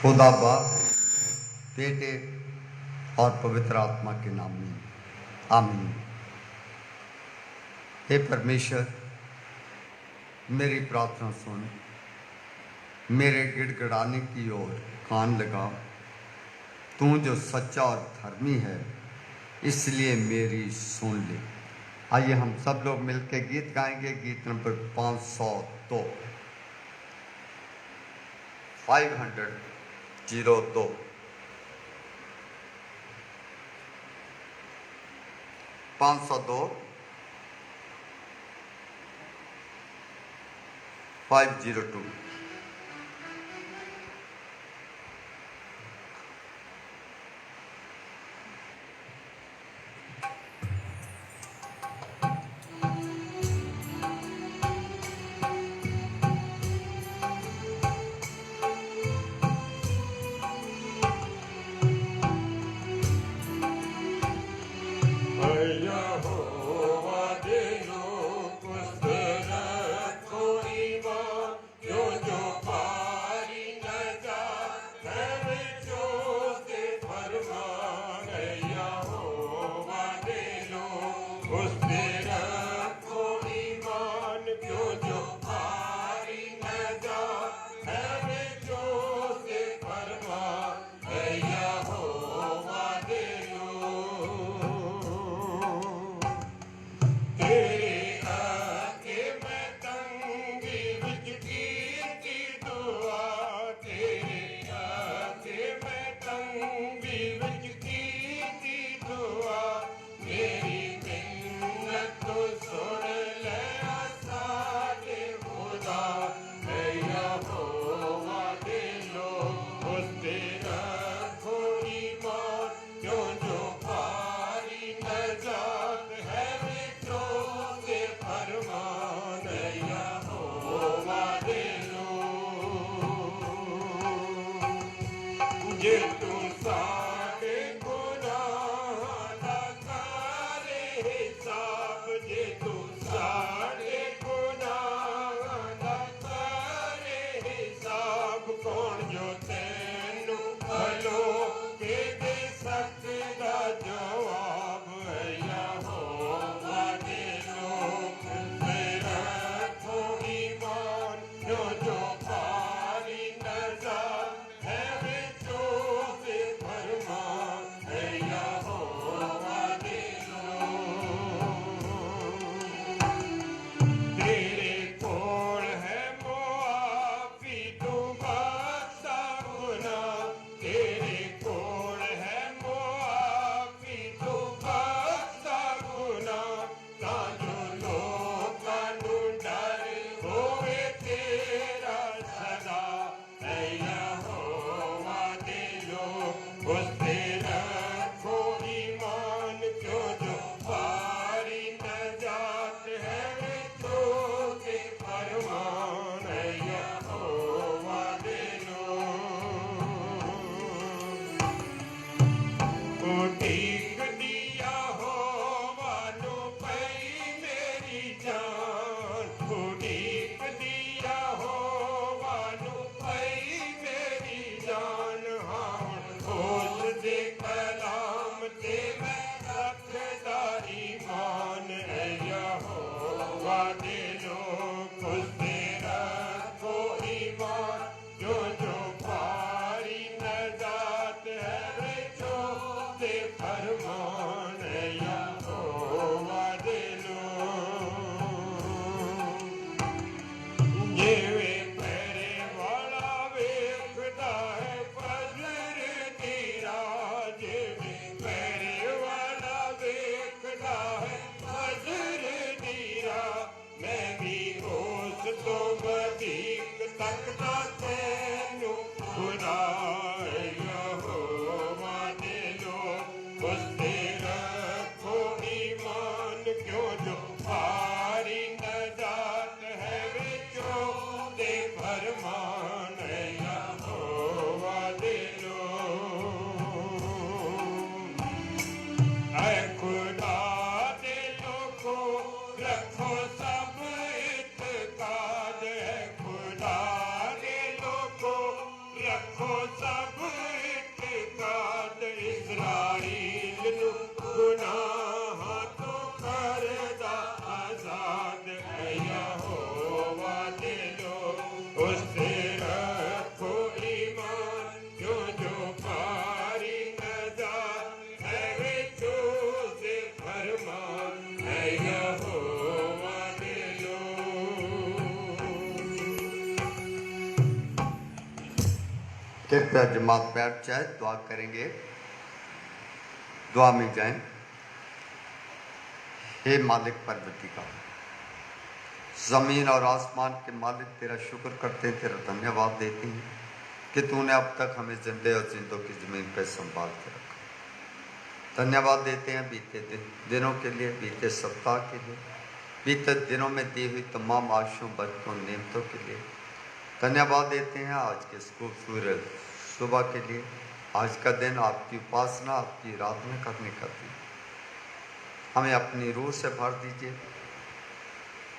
खुदा बाप, बेटे और पवित्र आत्मा के नाम में आमीन। हे परमेश्वर, मेरी प्रार्थना सुन, मेरे गिड़गिड़ाने की ओर कान लगा। तू जो सच्चा और धर्मी है, इसलिए मेरी सुन ले। आइए हम सब लोग मिलकर गीत गाएंगे। गीत नंबर 502 502 502 502। रखो सब कृपया जमात बैठ जाए, दुआ करेंगे। दुआ में जाएं। हे मालिक परवरदिगार, ज़मीन और आसमान के मालिक, तेरा शुक्र करते हैं, तेरा धन्यवाद देते हैं कि तूने अब तक हमें जिंदे और जिंदों की ज़मीन पर संभाल के रखा। धन्यवाद देते हैं बीते दिनों के लिए, बीते सप्ताह के लिए, बीते दिनों में दी हुई तमाम आशीषों, बरकतों, नेमतों के लिए। धन्यवाद देते हैं आज के खूबसूरत सुबह के लिए। आज का दिन आपकी उपासना, आपकी आराधना करने का दिन। हमें अपनी रूह से भर दीजिए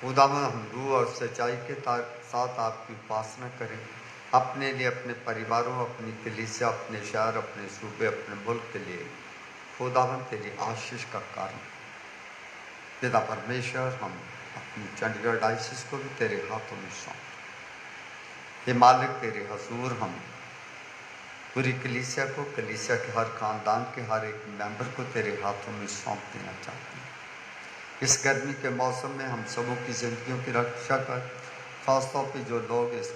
खुदावन। हम रूह और सच्चाई के साथ आपकी उपासना करें, अपने लिए, अपने परिवारों, अपनी कलीसिया, अपने शहर, अपने सूबे, अपने मुल्क के लिए खुदावन तेरी आशीष का कारण। पिता परमेश्वर, हम अपनी चंडीगढ़ डायसिस को भी तेरे हाथों में सौंप। हे मालिक, तेरे हजूर हम पूरी कलीसिया को, कलीसिया के हर खानदान के हर एक मेंबर को तेरे हाथों में सौंप देना चाहते हैं। इस गर्मी के मौसम में हम सबों की जिंदगियों की रक्षा कर, खासतौर पे जो लोग इस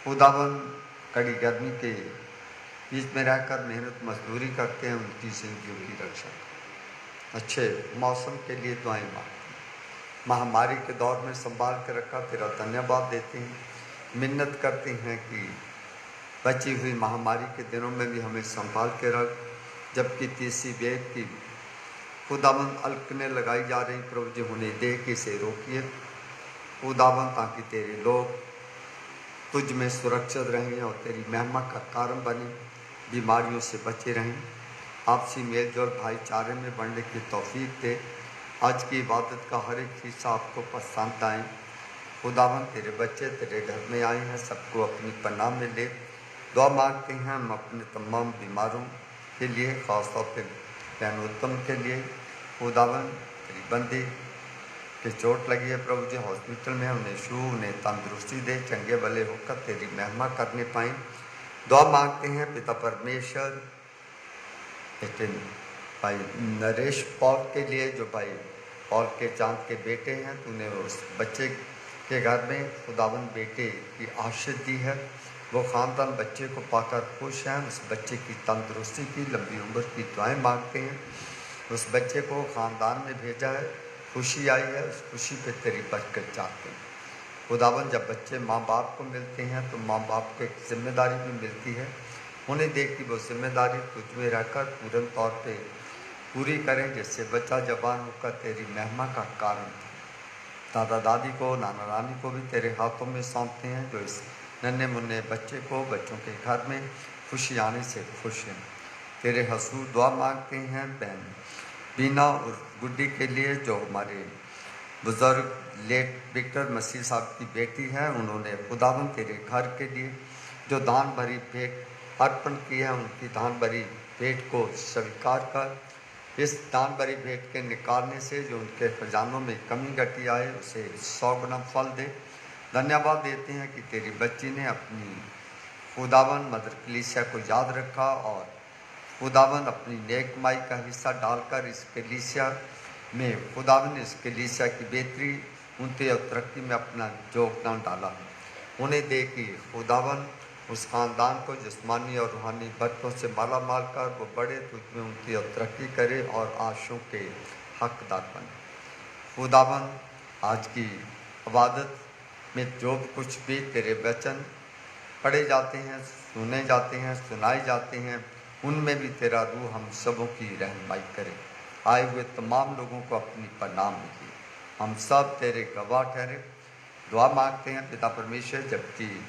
खुदावन कड़ी गर्मी के बीच में रहकर मेहनत मजदूरी करते हैं, उनकी जिंदगियों की रक्षा कर। अच्छे मौसम के लिए दुआएं मांगते हैं। महामारी के दौर में संभाल के रखा, तेरा धन्यवाद देते हैं। मिन्नत करते हैं कि बची हुई महामारी के दिनों में भी हमें संभाल के रख। जबकि तीसरी वेव की खुदावन अलकने लगाई जा रही, प्रभु जी उन्हें दे के इसे रोकिए खुदावन, ताकि तेरे लोग तुझ में सुरक्षित रहें और तेरी महिमा का कारण बने, बीमारियों से बचे रहें। आपसी मेल जोल भाईचारे में बढ़ने की तौफीक दे। आज की इबादत का हर एक हिस्सा आपको पसंद आए खुदावन। तेरे बच्चे तेरे घर में आए हैं, सबको अपनी पनाह में ले। दुआ मांगते हैं हम अपने तमाम बीमारों के लिए, ख़ासतौर पर बहन उत्तम के लिए खुदावन। तेरी बंदी के चोट लगी है प्रभु जी, हॉस्पिटल में, उन्हें शू, उन्हें तंदुरुस्ती दे, चंगे भले होकर तेरी महिमा करने पाएँ। दुआ मांगते हैं पिता परमेश्वर भाई नरेश पॉल के लिए, जो भाई पॉल के चांद के बेटे हैं। तूने उस बच्चे के घर में खुदावन बेटे की आशीष दी है। वो ख़ानदान बच्चे को पाकर खुश हैं। उस बच्चे की तंदुरुस्ती की, लंबी उम्र की दुआएं मांगते हैं। उस बच्चे को ख़ानदान में भेजा है, खुशी आई है, उस खुशी पे तेरी बरकत चाहते हैं खुदावन। जब बच्चे माँ बाप को मिलते हैं तो माँ बाप को एक जिम्मेदारी भी मिलती है। उन्हें देख कि वो जिम्मेदारी तुझ में रहकर पूर्ण तौर पे पूरी करें, जिससे बच्चा जवान होकर तेरी महिमा का कारण। दादा दादी को, नाना नानी को भी तेरे हाथों में सौंपते हैं, जो इस नन्हे मुन्ने बच्चे को, बच्चों के घर में खुशी आने से खुश हैं। तेरे हसूर दुआ मांगते हैं बहन बीना और गुड्डी के लिए, जो हमारे बुज़ुर्ग लेट विक्टर मसीह साहब की बेटी है। उन्होंने खुदावन तेरे घर के लिए जो दान भरी भेंट अर्पण की है, उनकी दान भरी भेंट को स्वीकार कर। इस दान भरी भेंट के निकालने से जो उनके खजानों में कमी घटी आए, उसे 100 गुना फल दे। धन्यवाद देते हैं कि तेरी बच्ची ने अपनी खुदावन मदर कलीसिया को याद रखा और खुदावन अपनी नेक कमाई का हिस्सा डालकर इस कलीसिया में खुदावन इस कलीसिया की बेहतरी, उन्नति और तरक्की में अपना योगदान डाला। उन्हें दे कि खुदावन उस ख़ानदान को जिस्मानी और रूहानी बरकतों से माला माल कर वो बड़े तुझ में उन्नति और तरक्की करे और आशों के हकदार बने। खुदावन आज की इबादत में जो कुछ भी तेरे वचन पढ़े जाते हैं, सुने जाते हैं, सुनाए जाते हैं, उनमें भी तेरा रूह हम सबों की रहनुमाई करे। आए हुए तमाम लोगों को अपनी पनाह में लिए, हम सब तेरे गवाह ठहरे। दुआ मांगते हैं पिता परमेश्वर, जबकि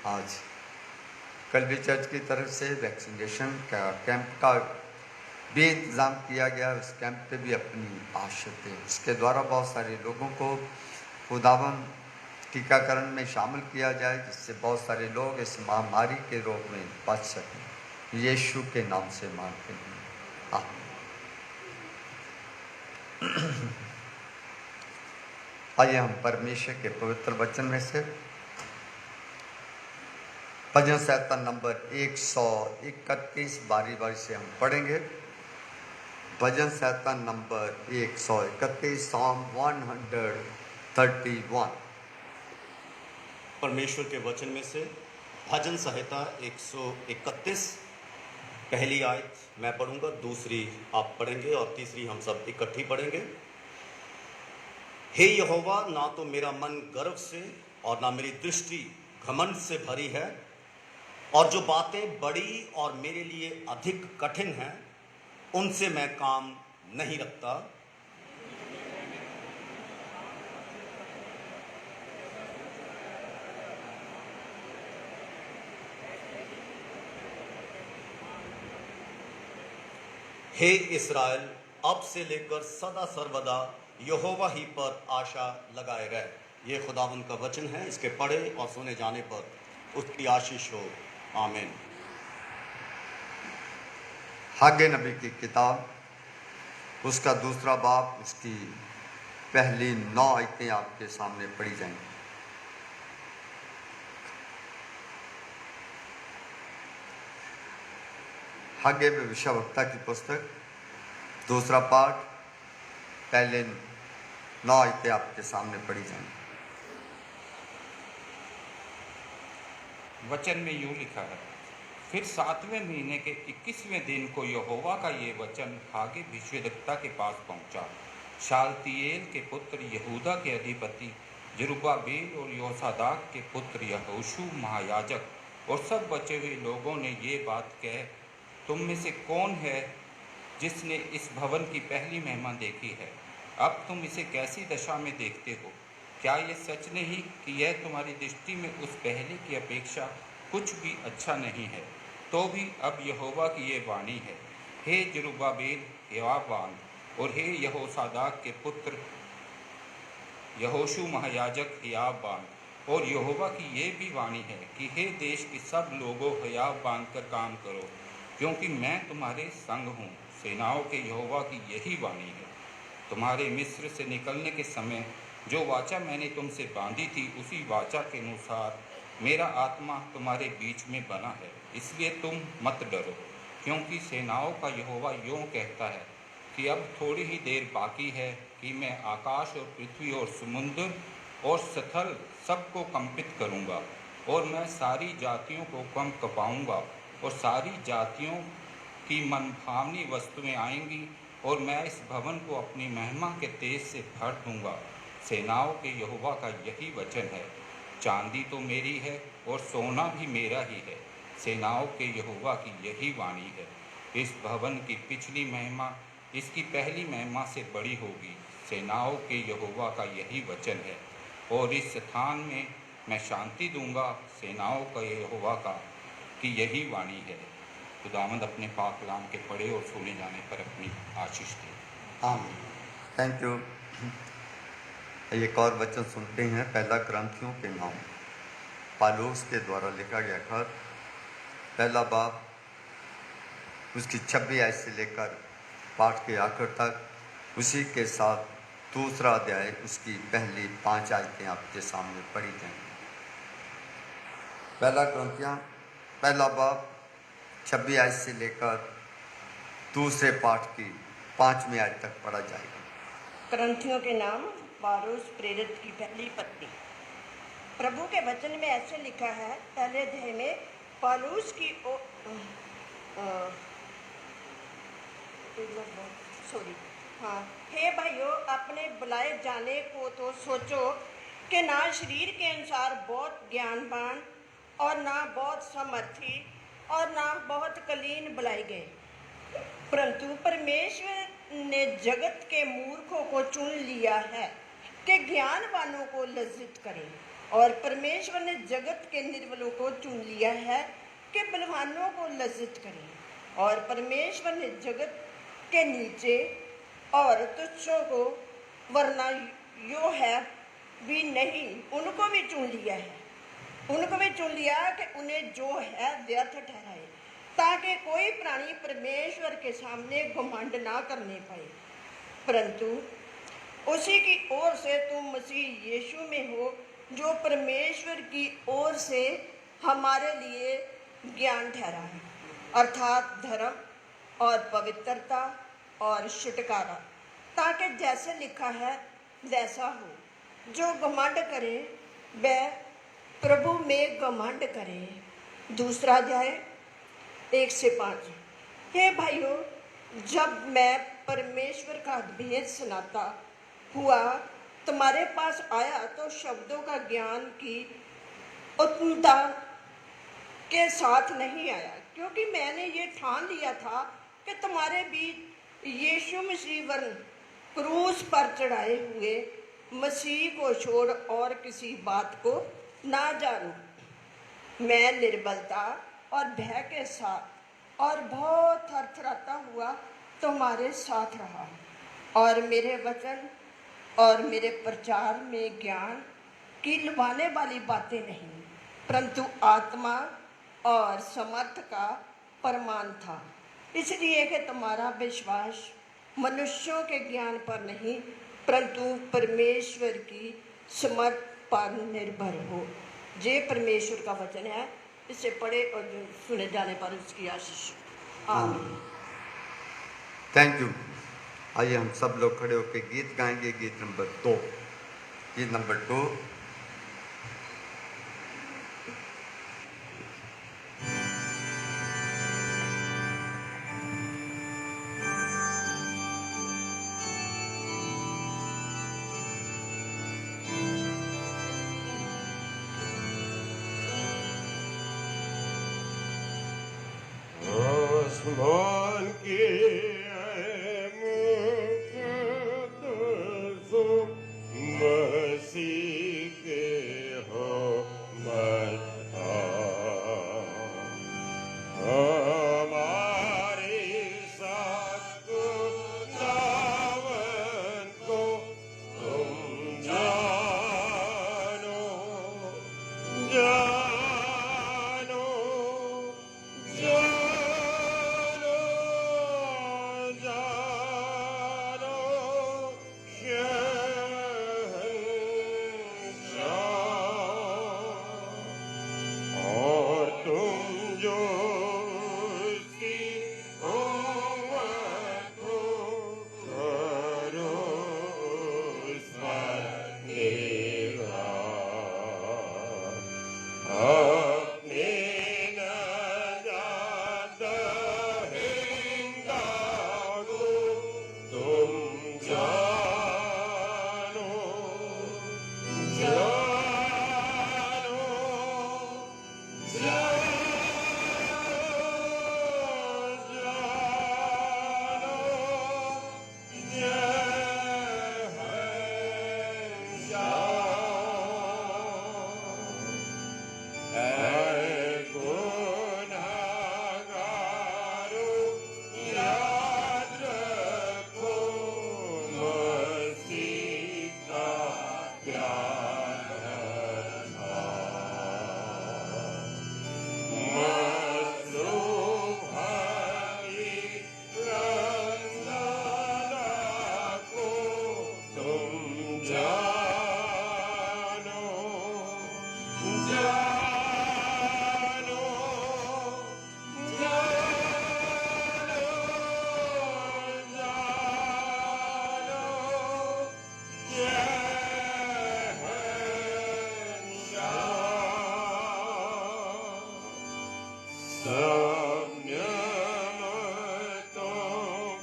आज कल्वी चर्च की तरफ से वैक्सीनेशन का कैंप का भी इंतज़ाम किया गया, उस कैंप पे भी अपनी आशीष दे। उसके द्वारा बहुत सारे लोगों को खुदावन टीकाकरण में शामिल किया जाए, जिससे बहुत सारे लोग इस महामारी के रोग में बच सकें। यीशु के नाम से मांगते हैं, आमीन। आइए हम परमेश्वर के पवित्र वचन में से भजन संहिता नंबर 131 बारी बारी से हम पढ़ेंगे। भजन संहिता नंबर 131, Psalm 131। परमेश्वर के वचन में से भजन संहिता 131, पहली आयत मैं पढ़ूंगा, दूसरी आप पढ़ेंगे और तीसरी हम सब इकट्ठी पढ़ेंगे। हे यहोवा, ना तो मेरा मन गर्व से और ना मेरी दृष्टि घमंड से भरी है, और जो बातें बड़ी और मेरे लिए अधिक कठिन हैं उनसे मैं काम नहीं रखता। हे इस्राएल, अब से लेकर सदा सर्वदा यहोवा ही पर आशा लगाए रहे। ये खुदावंद का वचन है, इसके पढ़े और सुने जाने पर उसकी आशीष हो। आमीन। हागे नबी की किताब, उसका दूसरा बाब, उसकी पहली 9 आयतें आपके सामने पढ़ी जाएंगी। हागे भविष्यवक्ता की पुस्तक, दूसरा पाठ, पहले 9 आयतें आपके सामने पढ़ी जाएंगी। वचन में यूं लिखा है, फिर 7वें महीने के 21वें दिन को यहोवा का ये वचन हागे भविष्यवक्ता के पास पहुंचा। शालतियेल के पुत्र यहूदा के अधिपति जरुब्बाबेल और योसादाक के पुत्र यहोशू महायाजक और सब बचे हुए लोगों ने ये बात कह, तुम में से कौन है जिसने इस भवन की पहली महिमा देखी है? अब तुम इसे कैसी दशा में देखते हो? क्या यह सच नहीं कि यह तुम्हारी दृष्टि में उस पहले की अपेक्षा कुछ भी अच्छा नहीं है? तो भी अब यहोवा की ये वाणी है, हे जरुब्बाबेल हियावान और हे यहोसादाक के पुत्र यहोशू महायाजक हियावान, और यहोवा की ये भी वाणी है कि हे देश के सब लोगों, हियाव बांधकर काम करो, क्योंकि मैं तुम्हारे संग हूँ। सेनाओं के यहोवा की यही वाणी है, तुम्हारे मिस्र से निकलने के समय जो वाचा मैंने तुमसे बांधी थी, उसी वाचा के अनुसार मेरा आत्मा तुम्हारे बीच में बना है। इसलिए तुम मत डरो, क्योंकि सेनाओं का यहोवा यूँ कहता है कि अब थोड़ी ही देर बाकी है कि मैं आकाश और पृथ्वी और समुद्र और स्थल सबको कंपित करूँगा, और मैं सारी जातियों को कम कपाऊँगा, और सारी जातियों की मनभावनी वस्तुएं आएंगी, और मैं इस भवन को अपनी महिमा के तेज से भर दूंगा। सेनाओं के यहोवा का यही वचन है। चांदी तो मेरी है और सोना भी मेरा ही है। सेनाओं के यहोवा की यही वाणी है। इस भवन की पिछली महिमा इसकी पहली महिमा से बड़ी होगी। सेनाओं के यहोवा का यही वचन है, और इस स्थान में मैं शांति दूंगा। सेनाओं का यहोवा का की यही वाणी है। खुदावंद अपने पाक कलाम के पढ़े और सुने जाने पर अपनी आशीष दे। आमीन। Thank you. एक और वचन सुनते हैं, पहला ग्रंथियों के नाम, पालूस के द्वारा लिखा गया खत, पहला बाब, उसकी 26 आयत से लेकर पाठ के आखिर तक, उसी के साथ दूसरा अध्याय, उसकी पहली 5 आयतें आपके सामने पढ़ी जाएंगी। पहला ग्रंथियाँ, पहला बाब, 26 आयत से लेकर दूसरे पाठ की 5वीं आयत तक पढ़ा जाएगा। ग्रंथियों के नाम, पालूस प्रेरित की पहली पत्री। प्रभु के वचन में ऐसे लिखा है, पहले अध्याय में, पालूस की हे भाइयों, अपने बुलाए जाने को तो सोचो कि ना शरीर के अनुसार बहुत ज्ञानवान और ना बहुत समर्थी और ना बहुत कलीन बुलाए गए, परंतु परमेश्वर ने जगत के मूर्खों को चुन लिया है कि ज्ञानवानों को लज्जित करें, और परमेश्वर ने जगत के निर्बलों को चुन लिया है कि बलवानों को लज्जित करें, और परमेश्वर ने जगत के नीचे और तुच्छों को, वरना यो है भी नहीं, उनको भी चुन लिया है, उनको भी चुन लिया कि उन्हें जो है व्यर्थ ठहराए, ताकि कोई प्राणी परमेश्वर के सामने घमंड ना करने पाए, परंतु उसी की ओर से तुम मसीह यीशु में हो, जो परमेश्वर की ओर से हमारे लिए ज्ञान ठहरा है, अर्थात धर्म और पवित्रता और छुटकारा, ताकि जैसे लिखा है वैसा हो। जो घमंड करे वह प्रभु में घमंड करे, दूसरा अध्याय 1 से 5। हे भाइयों, जब मैं परमेश्वर का भेद सुनाता हुआ तुम्हारे पास आया तो शब्दों का ज्ञान की उत्तमता के साथ नहीं आया, क्योंकि मैंने ये ठान लिया था कि तुम्हारे बीच यीशु मसीह वरन क्रूस पर चढ़ाए हुए मसीह को छोड़ और किसी बात को ना जानूं। मैं निर्बलता और भय के साथ और बहुत थरथराता हुआ तुम्हारे साथ रहा, और मेरे वचन और मेरे प्रचार में ज्ञान की लुभाने वाली बातें नहीं, परंतु आत्मा और समर्थ का प्रमाण था, इसलिए कि तुम्हारा विश्वास मनुष्यों के ज्ञान पर नहीं परंतु परमेश्वर की समर्थ पर निर्भर हो। ये परमेश्वर का वचन है, इसे पढ़े और जो सुने जाने पर उसकी आशीष। आमीन। Thank you. आइए हम सब लोग खड़े होकर गीत गाएंगे। गीत नंबर 2। गीत नंबर 2। आसमान के मसीह के हो मता हमारे साथ खुदावन को तुम जानो जानो जानो जानो शहंशाह। और तुम जो उसकी उम्मत हो करो उस पर निगाह। अपने नजात दहिंदा को तुम जानो जानो याद रखो मसीह का प्यार था। मसरूफ हरी रंजना को तुम जानो जानो सब नियमतों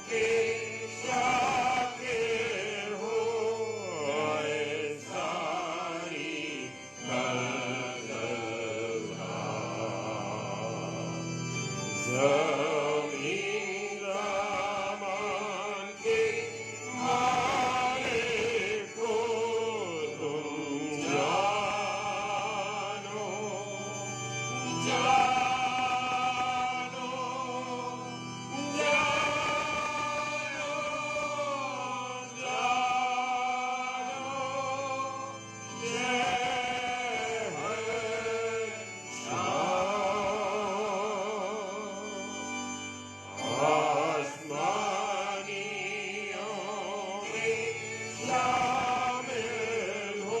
के शाकिर हो सारी ज़मीन आसमान के मालिक को तुम जानो जानो आसमानियों में शामिल हो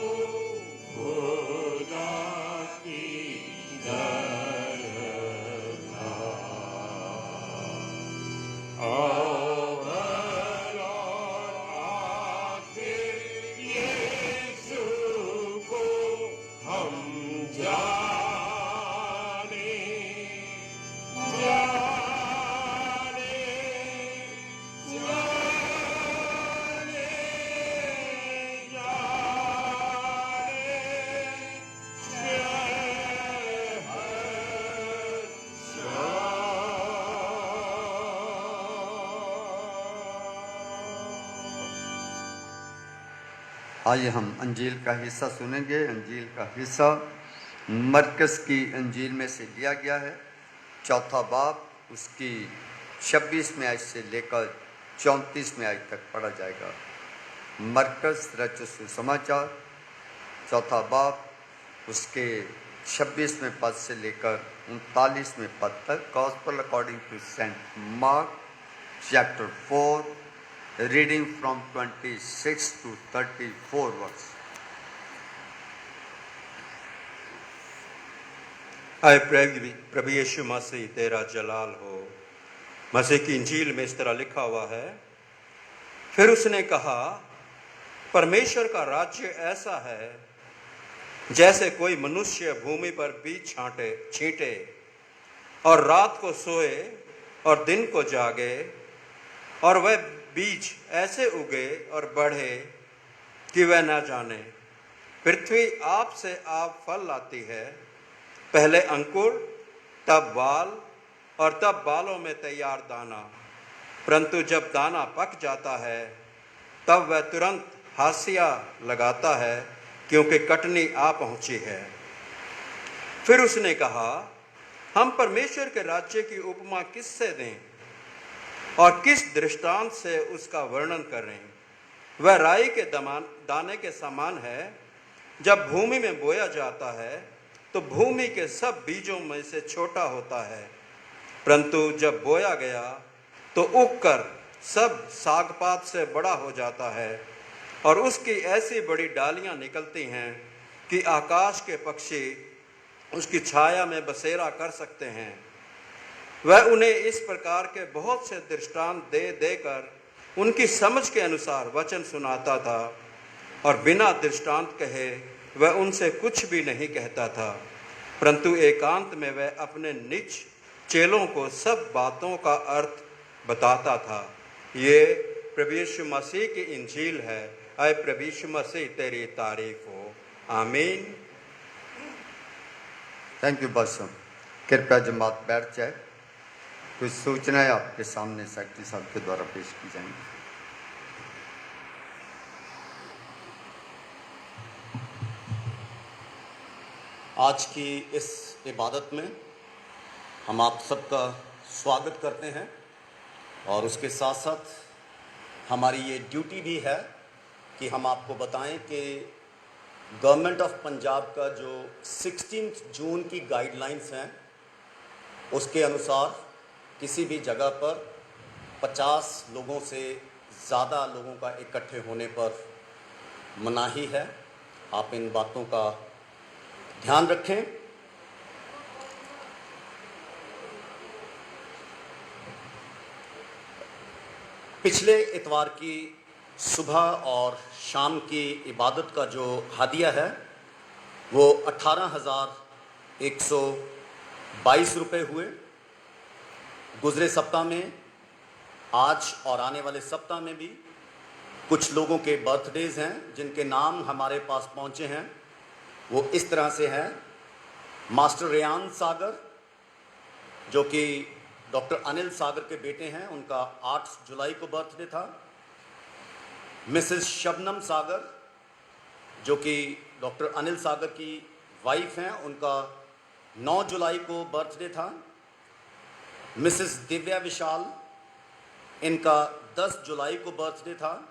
खुदा की दरगाह। अव्वल और आखिर यीशु को हम जाने आइए हम अंजील का हिस्सा सुनेंगे। अंजील का हिस्सा मरकस की अंजील में से लिया गया है। चौथा बाब उसकी 26वें आयत से लेकर 34वें आयत तक पढ़ा जाएगा। मरकस रचित सुसमाचार चौथा बाब उसके 26वें पद से लेकर 39वें पद तक। Gospel according to saint Mark chapter 4 reading from 26 to 34 verse. आए प्रभु यीशु मसीह तेरा जलाल हो। मसीह की इंजील में इस तरह लिखा हुआ है, फिर उसने कहा, परमेश्वर का राज्य ऐसा है जैसे कोई मनुष्य भूमि पर बीज छींटे और रात को सोए और दिन को जागे, और वह बीज ऐसे उगे और बढ़े कि वह न जाने। पृथ्वी आप से आप फल लाती है, पहले अंकुर, तब बाल, और तब बालों में तैयार दाना। परंतु जब दाना पक जाता है तब वह तुरंत हाशिया लगाता है, क्योंकि कटनी आ पहुंची है। फिर उसने कहा, हम परमेश्वर के राज्य की उपमा किससे दें और किस दृष्टांत से उसका वर्णन करें? वह राई के दाने के समान है। जब भूमि में बोया जाता है तो भूमि के सब बीजों में से छोटा होता है, परंतु जब बोया गया तो उगकर सब सागपात से बड़ा हो जाता है, और उसकी ऐसी बड़ी डालियां निकलती हैं कि आकाश के पक्षी उसकी छाया में बसेरा कर सकते हैं। वह उन्हें इस प्रकार के बहुत से दृष्टांत दे देकर उनकी समझ के अनुसार वचन सुनाता था, और बिना दृष्टांत कहे वह उनसे कुछ भी नहीं कहता था, परंतु एकांत में वह अपने निज चेलों को सब बातों का अर्थ बताता था। ये प्रभु यीशु मसीह की इंजील है। आए प्रभु यीशु मसीह तेरी तारीफ हो। आमीन। थैंक यू बसम। कृपया जमात बैठ जाए। कुछ सूचनाएं आपके सामने सेक्रेटरी साहब के द्वारा पेश की जाएंगी। आज की इस इबादत में हम आप सबका स्वागत करते हैं, और उसके साथ साथ हमारी ये ड्यूटी भी है कि हम आपको बताएं कि गवर्नमेंट ऑफ पंजाब का जो 16 जून की गाइडलाइंस हैं, उसके अनुसार किसी भी जगह पर 50 लोगों से ज़्यादा लोगों का इकट्ठे होने पर मनाही है। आप इन बातों का ध्यान रखें। पिछले इतवार की सुबह और शाम की इबादत का जो हदिया है वो 18,122 रुपये हुए। गुजरे सप्ताह में, आज और आने वाले सप्ताह में भी कुछ लोगों के बर्थडेज हैं जिनके नाम हमारे पास पहुंचे हैं। वो इस तरह से हैं, मास्टर रेयान सागर जो कि डॉक्टर अनिल सागर के बेटे हैं, उनका 8 जुलाई को बर्थडे था। मिसेस शबनम सागर जो कि डॉक्टर अनिल सागर की वाइफ हैं, उनका 9 जुलाई को बर्थडे था। मिसेस दिव्या विशाल, इनका 10 जुलाई को बर्थडे था।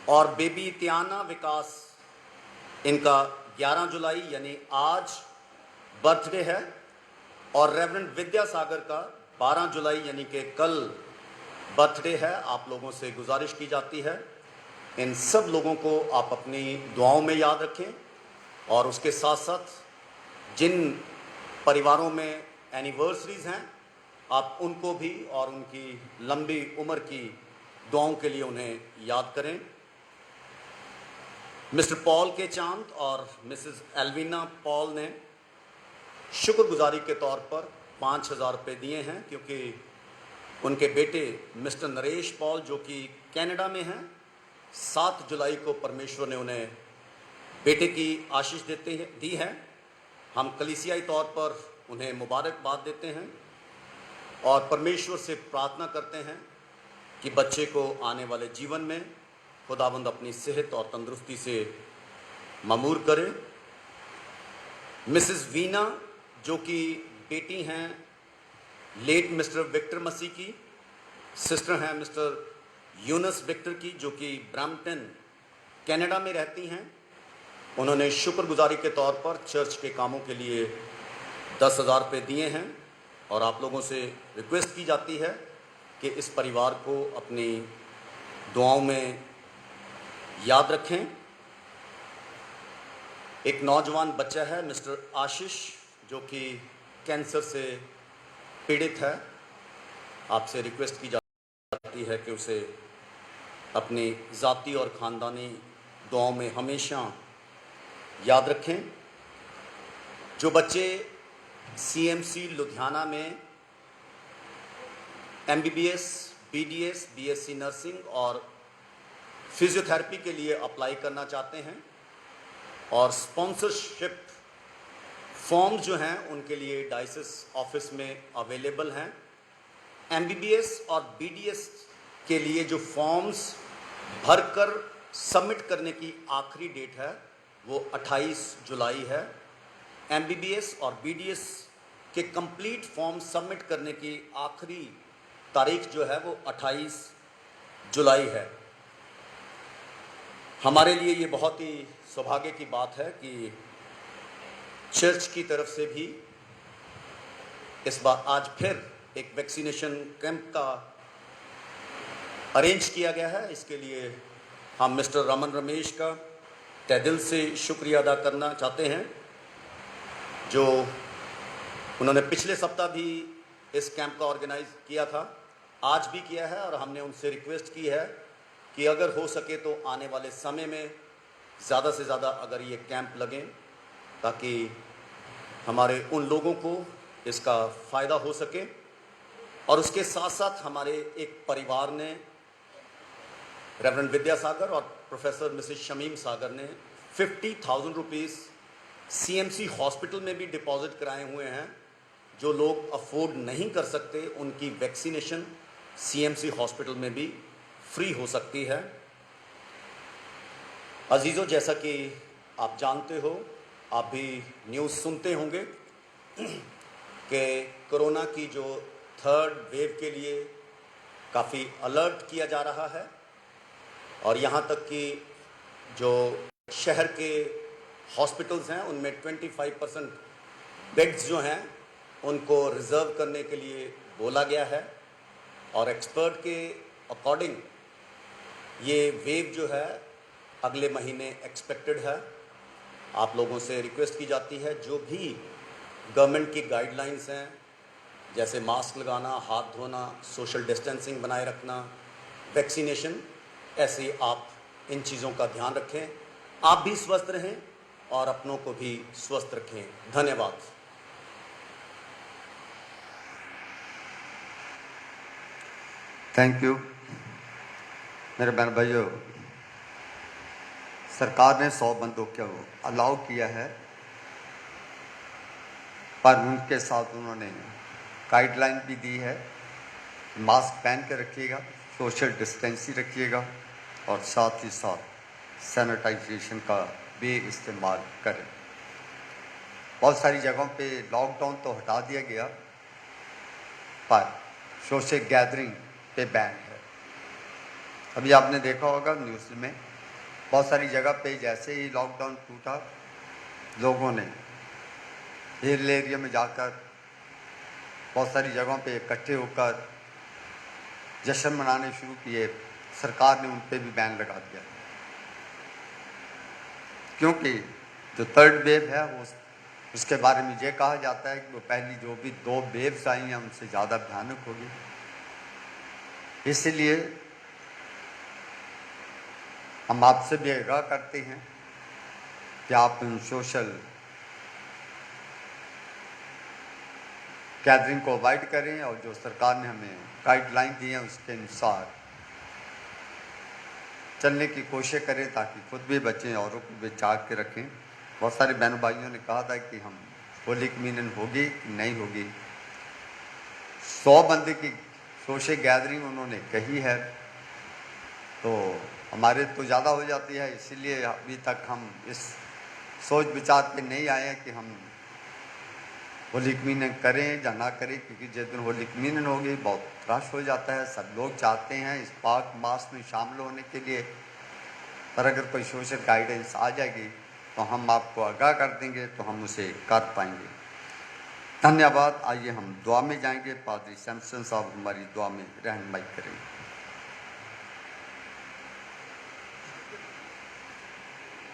और बेबी त्याना विकास, इनका 11 जुलाई यानी आज बर्थडे है। और रेवरेंड विद्यासागर का 12 जुलाई यानी कि कल बर्थडे है। आप लोगों से गुजारिश की जाती है इन सब लोगों को आप अपनी दुआओं में याद रखें, और उसके साथ साथ जिन परिवारों में एनिवर्सरीज हैं आप उनको भी और उनकी लंबी उम्र की दुआओं के लिए उन्हें याद करें। मिस्टर पॉल के चांद और मिसेस एल्विना पॉल ने शुक्रगुजारी के तौर पर 5,000 रुपये दिए हैं, क्योंकि उनके बेटे मिस्टर नरेश पॉल जो कि कनाडा में हैं, 7 जुलाई को परमेश्वर ने उन्हें बेटे की आशीष दी है। हम कलीसियाई तौर पर उन्हें मुबारकबाद देते हैं और परमेश्वर से प्रार्थना करते हैं कि बच्चे को आने वाले जीवन में खुदाबंद अपनी सेहत और तंदुरुस्ती से मामूर करे। मिसेस वीना जो कि बेटी हैं लेट मिस्टर विक्टर मसीह की, सिस्टर हैं मिस्टर यूनस विक्टर की जो कि ब्रैम्पटन कनाडा में रहती हैं। उन्होंने शुक्रगुजारी के तौर पर चर्च के कामों के लिए 10,000 रुपये दिए हैं और आप लोगों से रिक्वेस्ट की जाती है कि इस परिवार को अपनी दुआओं में याद रखें। एक नौजवान बच्चा है मिस्टर आशीष जो कि कैंसर से पीड़ित है। आपसे रिक्वेस्ट की जाती है कि उसे अपनी ज़ाती और ख़ानदानी दुआओं में हमेशा याद रखें। जो बच्चे CMC लुधियाना में MBBS, BDS, BSc नर्सिंग और फिजियोथेरेपी के लिए अप्लाई करना चाहते हैं और स्पॉन्सरशिप फॉर्म जो हैं उनके लिए डायसिस ऑफिस में अवेलेबल हैं। MBBS और BDS के लिए जो फॉर्म्स भरकर सबमिट करने की आखिरी डेट है वो 28 जुलाई है। MBBS और BDS के कंप्लीट फॉर्म सबमिट करने की आखिरी तारीख जो है वो 28 जुलाई है। हमारे लिए ये बहुत ही सौभाग्य की बात है कि चर्च की तरफ से भी इस बार आज फिर एक वैक्सीनेशन कैंप का अरेंज किया गया है। इसके लिए हम मिस्टर रमन रमेश का तहे दिल से शुक्रिया अदा करना चाहते हैं जो उन्होंने पिछले सप्ताह भी इस कैंप का ऑर्गेनाइज किया था, आज भी किया है और हमने उनसे रिक्वेस्ट की है कि अगर हो सके तो आने वाले समय में ज़्यादा से ज़्यादा अगर ये कैंप लगें ताकि हमारे उन लोगों को इसका फ़ायदा हो सके। और उसके साथ साथ हमारे एक परिवार ने रेवरेंड विद्यासागर और प्रोफेसर मिसेस शमीम सागर ने 50,000 रुपीज़ CMC हॉस्पिटल में भी डिपॉजिट कराए हुए हैं। जो लोग अफोर्ड नहीं कर सकते उनकी वैक्सीनेशन CMC हॉस्पिटल में भी फ्री हो सकती है। अजीज़ों, जैसा कि आप जानते हो, आप भी न्यूज़ सुनते होंगे कि कोरोना की जो थर्ड वेव के लिए काफ़ी अलर्ट किया जा रहा है और यहाँ तक कि जो शहर के हॉस्पिटल्स हैं उनमें 25% बेड्स जो हैं उनको रिज़र्व करने के लिए बोला गया है और एक्सपर्ट के अकॉर्डिंग ये वेव जो है अगले महीने एक्सपेक्टेड है। आप लोगों से रिक्वेस्ट की जाती है जो भी गवर्नमेंट की गाइडलाइंस हैं जैसे मास्क लगाना, हाथ धोना, सोशल डिस्टेंसिंग बनाए रखना, वैक्सीनेशन, ऐसे आप इन चीज़ों का ध्यान रखें। आप भी स्वस्थ रहें और अपनों को भी स्वस्थ रखें। धन्यवाद। Thank you. मेरे बहन भाइयों, सरकार ने 100 बंदों को अलाउ किया है पर उनके साथ उन्होंने गाइडलाइन भी दी है, मास्क पहन के रखिएगा, सोशल डिस्टेंसिंग रखिएगा और साथ ही साथ सैनिटाइजेशन का भी इस्तेमाल करें। बहुत सारी जगहों पे लॉकडाउन तो हटा दिया गया पर सोशल गैदरिंग पे बैन है। अभी आपने देखा होगा न्यूज़ में बहुत सारी जगह पे जैसे ही लॉकडाउन टूटा लोगों ने हिल एरिया में जाकर बहुत सारी जगहों पे इकट्ठे होकर जश्न मनाने शुरू किए। सरकार ने उन पे भी बैन लगा दिया क्योंकि जो थर्ड वेव है वो उसके बारे में ये कहा जाता है कि वो पहली जो भी 2 वेव्स आई हैं उनसे ज़्यादा भयानक होगी। इसलिए हम आपसे भी आगाह करते हैं कि आप इन सोशल गैदरिंग को अवॉइड करें और जो सरकार ने हमें गाइडलाइन दी है उसके अनुसार चलने की कोशिश करें ताकि खुद भी बचें, औरों को बचा के रखें। बहुत सारे बहन भाइयों ने कहा था कि हम होली कम्युनियन होगी कि नहीं होगी। 100 बंदे की सोशल गैदरिंग उन्होंने कही है तो हमारे तो ज़्यादा हो जाती है, इसीलिए अभी तक हम इस सोच विचार पे नहीं आए हैं कि हम होली की मिलन करें या ना करें, क्योंकि जिस दिन होली की मिलन होगी बहुत रश हो जाता है। सब लोग चाहते हैं इस पाक मास में शामिल होने के लिए, पर अगर कोई सोशल गाइडेंस आ जाएगी तो हम आपको आगाह कर देंगे, तो हम उसे कर पाएंगे। धन्यवाद। आइए हम दुआ में जाएंगे। पादरी सैमसन साहब हमारी दुआ में रहनुमाई करेंगे।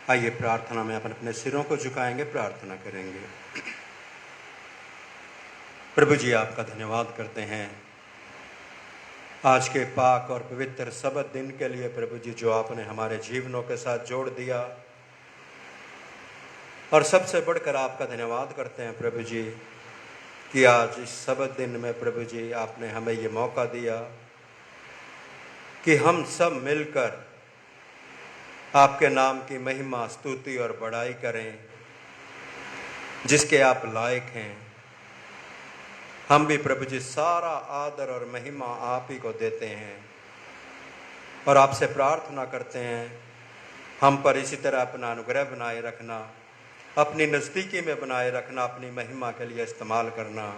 आइए प्रार्थना में अपन अपने सिरों को झुकाएंगे, प्रार्थना करेंगे। प्रभु जी, आपका धन्यवाद करते हैं आज के पाक और पवित्र सबत दिन के लिए। प्रभु जी, जो आपने हमारे जीवनों के साथ जोड़ दिया, और सबसे बढ़कर आपका धन्यवाद करते हैं प्रभु जी कि आज इस सबत दिन में प्रभु जी आपने हमें ये मौका दिया कि हम सब मिलकर आपके नाम की महिमा, स्तुति और बड़ाई करें, जिसके आप लायक हैं। हम भी प्रभु जी सारा आदर और महिमा आप ही को देते हैं और आपसे प्रार्थना करते हैं हम पर इसी तरह अपना अनुग्रह बनाए रखना, अपनी नज़दीकी में बनाए रखना, अपनी महिमा के लिए इस्तेमाल करना।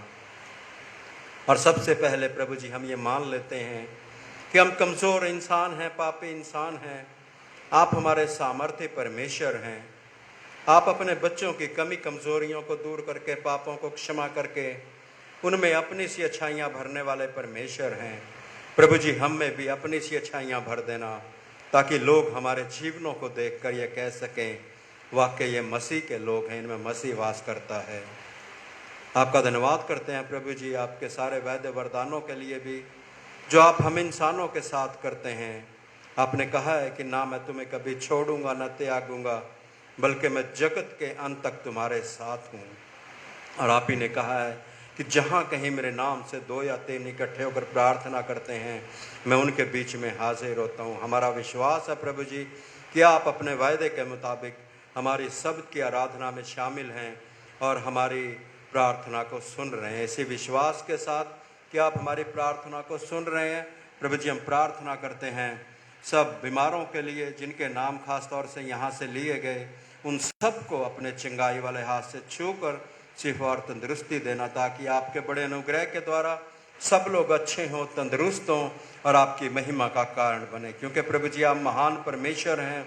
और सबसे पहले प्रभु जी हम ये मान लेते हैं कि हम कमज़ोर इंसान हैं, पापी इंसान हैं। आप हमारे सामर्थ्य परमेश्वर हैं। आप अपने बच्चों की कमी कमज़ोरियों को दूर करके, पापों को क्षमा करके उनमें अपनी सी अच्छाइयाँ भरने वाले परमेश्वर हैं। प्रभु जी, हम में भी अपनी सी अच्छाइयाँ भर देना, ताकि लोग हमारे जीवनों को देखकर ये कह सकें वाकई ये मसीह के लोग हैं, इनमें मसीह वास करता है। आपका धन्यवाद करते हैं प्रभु जी आपके सारे वैद्य वरदानों के लिए भी, जो आप हम इंसानों के साथ करते हैं। आपने कहा है कि ना मैं तुम्हें कभी छोड़ूंगा न त्यागूंगा, बल्कि मैं जगत के अंत तक तुम्हारे साथ हूँ। और आप ही ने कहा है कि जहाँ कहीं मेरे नाम से 2 या 3 इकट्ठे होकर प्रार्थना करते हैं, मैं उनके बीच में हाजिर होता हूँ। हमारा विश्वास है प्रभु जी कि आप अपने वायदे के मुताबिक हमारी शब्द की आराधना में शामिल हैं और हमारी प्रार्थना को सुन रहे हैं। इसी विश्वास के साथ कि आप हमारी प्रार्थना को सुन रहे हैं प्रभु जी, हम प्रार्थना करते हैं सब बीमारों के लिए जिनके नाम खास तौर से यहाँ से लिए गए, उन सब को अपने चिंगाई वाले हाथ से छू कर शिफा और तंदुरुस्ती देना, ताकि आपके बड़े अनुग्रह के द्वारा सब लोग अच्छे हों, तंदुरुस्त हों और आपकी महिमा का कारण बने। क्योंकि प्रभु जी आप महान परमेश्वर हैं।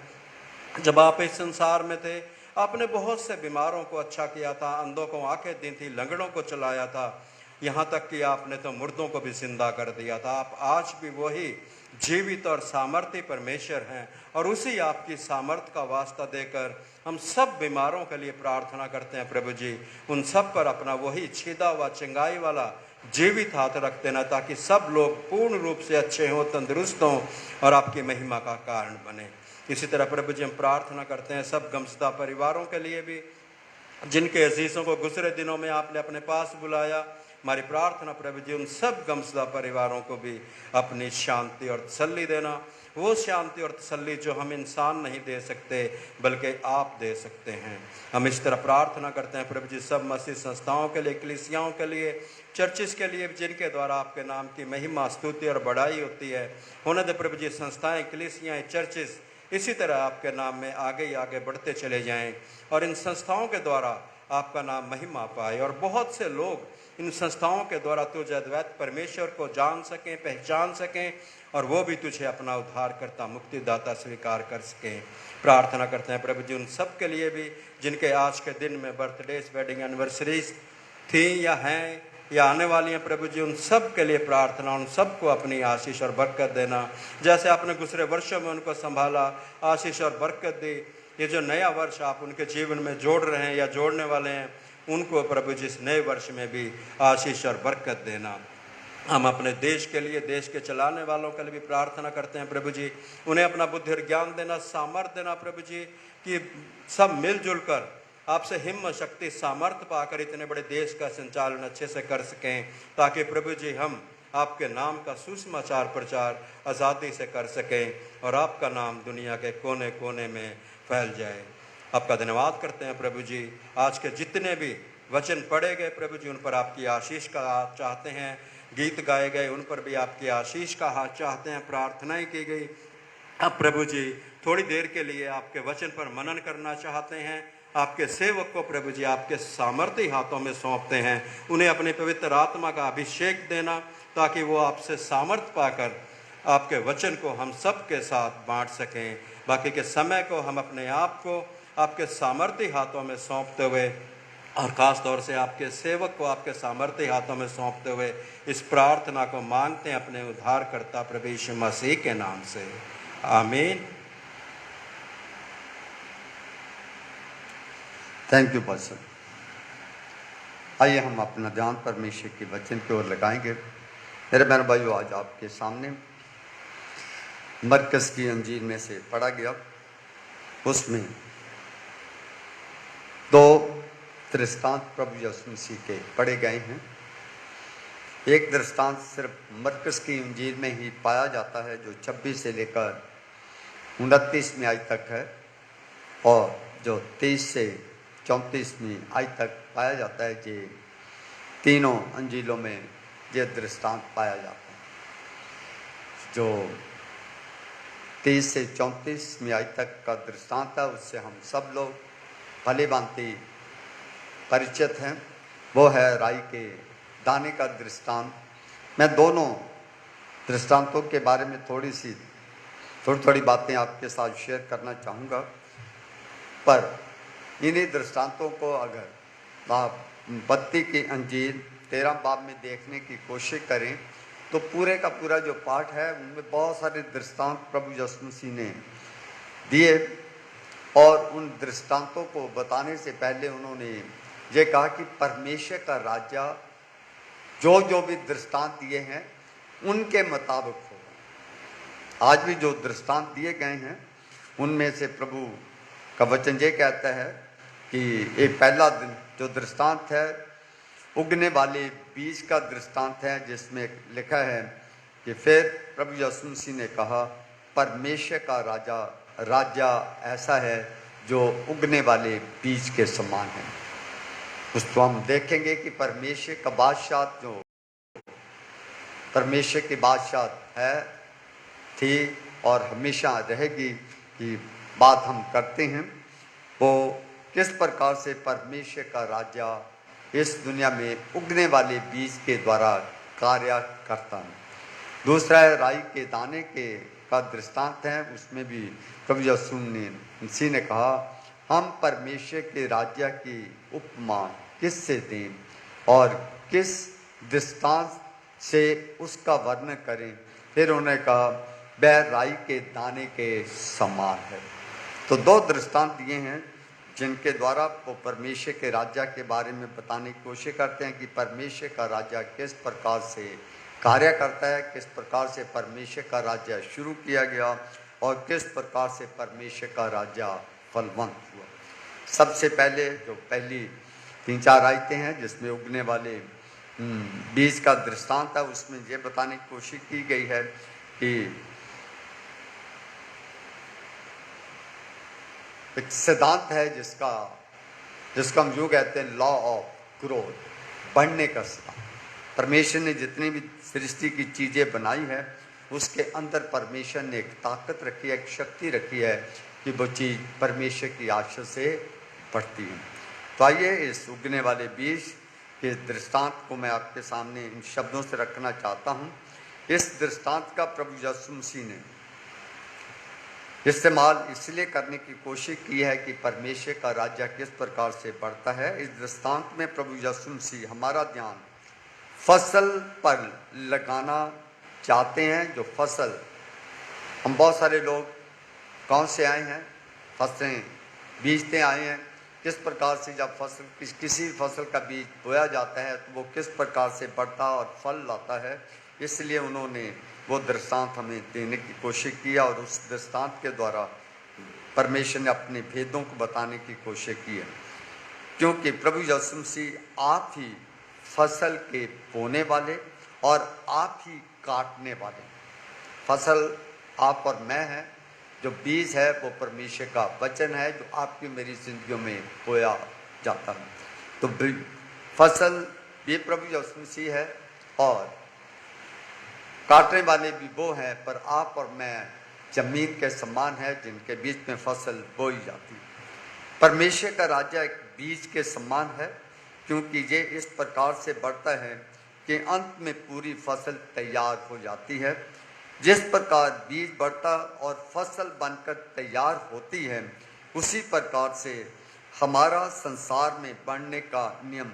जब आप इस संसार में थे, आपने बहुत से बीमारों को अच्छा किया था, अंधों को आंखें दी थी, लंगड़ों को चलाया था, यहाँ तक कि आपने तो मुर्दों को भी जिंदा कर दिया था। आप आज भी वही जीवित और सामर्थ्य परमेश्वर हैं, और उसी आपकी सामर्थ्य का वास्ता देकर हम सब बीमारों के लिए प्रार्थना करते हैं प्रभु जी। उन सब पर अपना वही छीदा हुआ चिंगाई वाला जीवित हाथ रख देना, ताकि सब लोग पूर्ण रूप से अच्छे हों, तंदुरुस्त हों और आपकी महिमा का कारण बने। इसी तरह प्रभु जी हम प्रार्थना करते हैं सब गमशुदा परिवारों के लिए भी, जिनके अजीज़ों को गुजरे दिनों में आपने अपने पास बुलाया। हमारी प्रार्थना प्रभु जी उन सब गमशुदा परिवारों को भी अपनी शांति और तसल्ली देना, वो शांति और तसल्ली जो हम इंसान नहीं दे सकते बल्कि आप दे सकते हैं। हम इस तरह प्रार्थना करते हैं प्रभु जी सब मसीह संस्थाओं के लिए, कलीसियाओं के लिए, चर्चिस के लिए, जिनके द्वारा आपके नाम की महिमा, स्तुति और बड़ाई होती है। होने दे प्रभु जी संस्थाएं, कलीसियाएं, चर्चिस इसी तरह आपके नाम में आगे ही आगे बढ़ते चले जाएं, और इन संस्थाओं के द्वारा आपका नाम महिमा पाए, और बहुत से लोग इन संस्थाओं के द्वारा तुझे अद्वैत परमेश्वर को जान सकें, पहचान सकें, और वो भी तुझे अपना उद्धारकर्ता, मुक्तिदाता स्वीकार कर सकें। प्रार्थना करते हैं प्रभु जी उन सब के लिए भी जिनके आज के दिन में बर्थडेज, वेडिंग एनिवर्सरीज थी या हैं या आने वाली हैं। प्रभु जी उन सब के लिए प्रार्थना, उन सबको अपनी आशीष और बरकत देना, जैसे आपने दूसरे वर्षों में उनको संभाला, आशीष और बरकत दी। ये जो नया वर्ष आप उनके जीवन में जोड़ रहे हैं या जोड़ने वाले हैं, उनको प्रभु जी इस नए वर्ष में भी आशीष और बरकत देना। हम अपने देश के लिए, देश के चलाने वालों के लिए भी प्रार्थना करते हैं प्रभु जी, उन्हें अपना बुद्धि और ज्ञान देना, सामर्थ्य देना प्रभु जी, कि सब मिलजुल कर आपसे हिम्मत, शक्ति, सामर्थ्य पाकर इतने बड़े देश का संचालन अच्छे से कर सकें, ताकि प्रभु जी हम आपके नाम का सुसमाचार प्रचार आज़ादी से कर सकें और आपका नाम दुनिया के कोने कोने में फैल जाए। आपका धन्यवाद करते हैं प्रभु जी। आज के जितने भी वचन पढ़े गए प्रभु जी, उन पर आपकी आशीष का हाथ चाहते हैं। गीत गाए गए, उन पर भी आपकी आशीष का हाथ चाहते हैं। प्रार्थनाएं की गई, अब प्रभु जी थोड़ी देर के लिए आपके वचन पर मनन करना चाहते हैं। आपके सेवक को प्रभु जी आपके सामर्थ्य हाथों में सौंपते हैं। उन्हें अपने पवित्र आत्मा का अभिषेक देना, ताकि वो आपसे सामर्थ्य पाकर आपके वचन को हम सब के साथ बांट सकें। बाकी के समय को हम अपने आप को आपके सामर्थ्य हाथों में सौंपते हुए, और ख़ास तौर से आपके सेवक को आपके सामर्थ्य हाथों में सौंपते हुए इस प्रार्थना को मांगते हैं अपने उद्धारकर्ता प्रभु यीशु मसीह के नाम से, आमीन। Thank you pastor. आइए हम अपना ध्यान परमेश्वर के वचन की ओर लगाएंगे। मेरे बहन भाइयों, आज आपके सामने मरकस की अंजील में से पढ़ा गया, उसमें 2 दृष्टांत प्रभु यीशु मसीह के पढ़े गए हैं। एक दृष्टांत सिर्फ मरकस की अंजील में ही पाया जाता है, जो 26 से लेकर 29वीं आयत तक है, और जो 23 से 34वीं आयत तक पाया जाता है। ये तीनों अंजीलों में ये दृष्टांत पाया जाता है। जो 23 से 34वीं आयत तक का दृष्टांत है, उससे हम सब लोग भली भांति परिचित हैं। वो है राई के दाने का दृष्टांत। मैं दोनों दृष्टांतों के बारे में थोड़ी बातें आपके साथ शेयर करना चाहूँगा, पर इन्हीं दृष्टांतों को अगर आप मत्ती की अंजील 13 बाब में देखने की कोशिश करें, तो पूरे का पूरा जो पाठ है उनमें बहुत सारे दृष्टांत प्रभु यीशु मसीह ने दिए, और उन दृष्टांतों को बताने से पहले उन्होंने ये कहा कि परमेश्वर का राज्य जो भी दृष्टांत दिए हैं उनके मुताबिक हो। आज भी जो दृष्टांत दिए गए हैं उनमें से प्रभु का वचन ये कहता है कि एक पहला जो दृष्टांत है उगने वाले बीज का दृष्टांत है, जिसमें लिखा है कि फिर प्रभु यीशु मसीह ने कहा, परमेश्वर का राज्य ऐसा है जो उगने वाले बीज के समान है। उसको हम देखेंगे कि परमेश्वर का बादशाह, जो परमेश्वर की बादशाह है, थी और हमेशा रहेगी, की बात हम करते हैं। वो किस प्रकार से परमेश्वर का राज्य इस दुनिया में उगने वाले बीज के द्वारा कार्य करता है। दूसरा है राई के दाने का दृष्टांत है। उसमें भी प्रभु यीशु मसीह ने कहा, हम परमेश्वर के राज्य की उपमा किससे दें और किस दृष्टांत से उसका वर्णन करें। फिर उन्होंने कहा, वह राई के दाने के समान है। तो 2 दृष्टांत दिए हैं जिनके द्वारा वो परमेश्वर के राज्य के बारे में बताने की कोशिश करते हैं कि परमेश्वर का राज्य किस प्रकार से कार्य करता है, किस प्रकार से परमेश्वर का राज्य शुरू किया गया और किस प्रकार से परमेश्वर का राज्य फलवंत हुआ। सबसे पहले जो पहली 3-4 आयतें हैं जिसमें उगने वाले बीज का दृष्टांत है, उसमें ये बताने की कोशिश की गई है कि एक सिद्धांत है जिसका हम यूँ कहते हैं लॉ ऑफ ग्रोथ, बढ़ने का सिद्धांत। परमेश्वर ने जितनी भी सृष्टि की चीज़ें बनाई है उसके अंदर परमेश्वर ने एक ताकत रखी है, एक शक्ति रखी है कि वो चीज़ परमेश्वर की आशीष से बढ़ती है। तो आइए इस उगने वाले बीज के दृष्टांत को मैं आपके सामने इन शब्दों से रखना चाहता हूँ। इस दृष्टांत का प्रभु यीशु मसीह ने इस्तेमाल इसलिए करने की कोशिश की है कि परमेश्वर का राज्य किस प्रकार से बढ़ता है। इस दृष्टांत में प्रभु यीशु मसीह हमारा ध्यान फसल पर लगाना चाहते हैं। जो फसल, हम बहुत सारे लोग गांव से आए हैं, फसलें बीजते आए हैं। किस प्रकार से जब फसल किसी फसल का बीज बोया जाता है तो वो किस प्रकार से बढ़ता और फल लाता है, इसलिए उन्होंने वो दृष्टांत हमें देने की कोशिश किया और उस दृष्टांत के द्वारा परमेश्वर ने अपने भेदों को बताने की कोशिश की है। क्योंकि प्रभु यीशु मसीह आप ही फसल के बोने वाले और आप ही काटने वाले। फसल आप और मैं हैं, जो बीज है वो परमेश्वर का वचन है जो आपकी मेरी जिंदगियों में बोया जाता है। तो फसल भी प्रभु यीशु मसीह है और काटने वाले भी वो हैं, पर आप और मैं जमीन के समान है जिनके बीच में फसल बोई जाती है। परमेश्वर का राज्य एक बीज के समान है, क्योंकि ये इस प्रकार से बढ़ता है कि अंत में पूरी फसल तैयार हो जाती है। जिस प्रकार बीज बढ़ता और फसल बनकर तैयार होती है, उसी प्रकार से हमारा संसार में बढ़ने का नियम,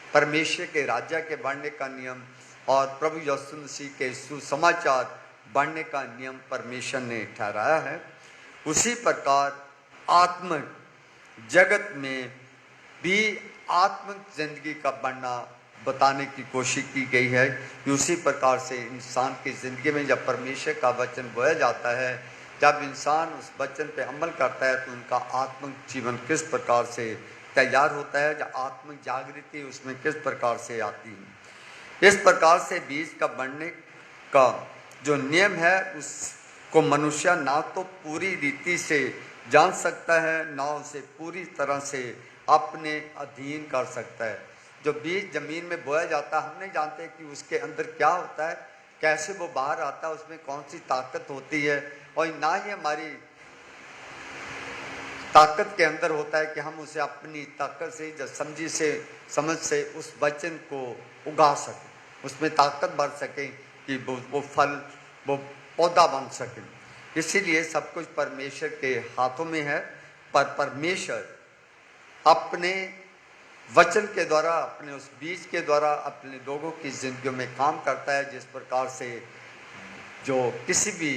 परमेश्वर के राज्य के बढ़ने का नियम और प्रभु यीशु मसीह के सुसमाचार बढ़ने का नियम परमेश्वर ने ठहराया है। उसी प्रकार आत्मिक जगत में भी आत्मिक जिंदगी का बढ़ना बताने की कोशिश की गई है कि उसी प्रकार से इंसान की ज़िंदगी में जब परमेश्वर का वचन बोया जाता है, जब इंसान उस वचन पे अमल करता है, तो उनका आत्मिक जीवन किस प्रकार से तैयार होता है, जब आत्मिक जागृति उसमें किस प्रकार से आती है। इस प्रकार से बीज का बढ़ने का जो नियम है, उसको मनुष्य ना तो पूरी रीति से जान सकता है, ना उसे पूरी तरह से अपने अधीन कर सकता है। जो बीज जमीन में बोया जाता है, हम नहीं जानते कि उसके अंदर क्या होता है, कैसे वो बाहर आता है, उसमें कौन सी ताकत होती है, और ना ही हमारी ताकत के अंदर होता है कि हम उसे अपनी ताकत से, समझ से उस वचन को उगा सकें, उसमें ताकत बढ़ सके कि वो फल, वो पौधा बन सके। इसीलिए सब कुछ परमेश्वर के हाथों में है, पर परमेश्वर अपने वचन के द्वारा, अपने उस बीज के द्वारा अपने लोगों की जिंदगियों में काम करता है। जिस प्रकार से जो किसी भी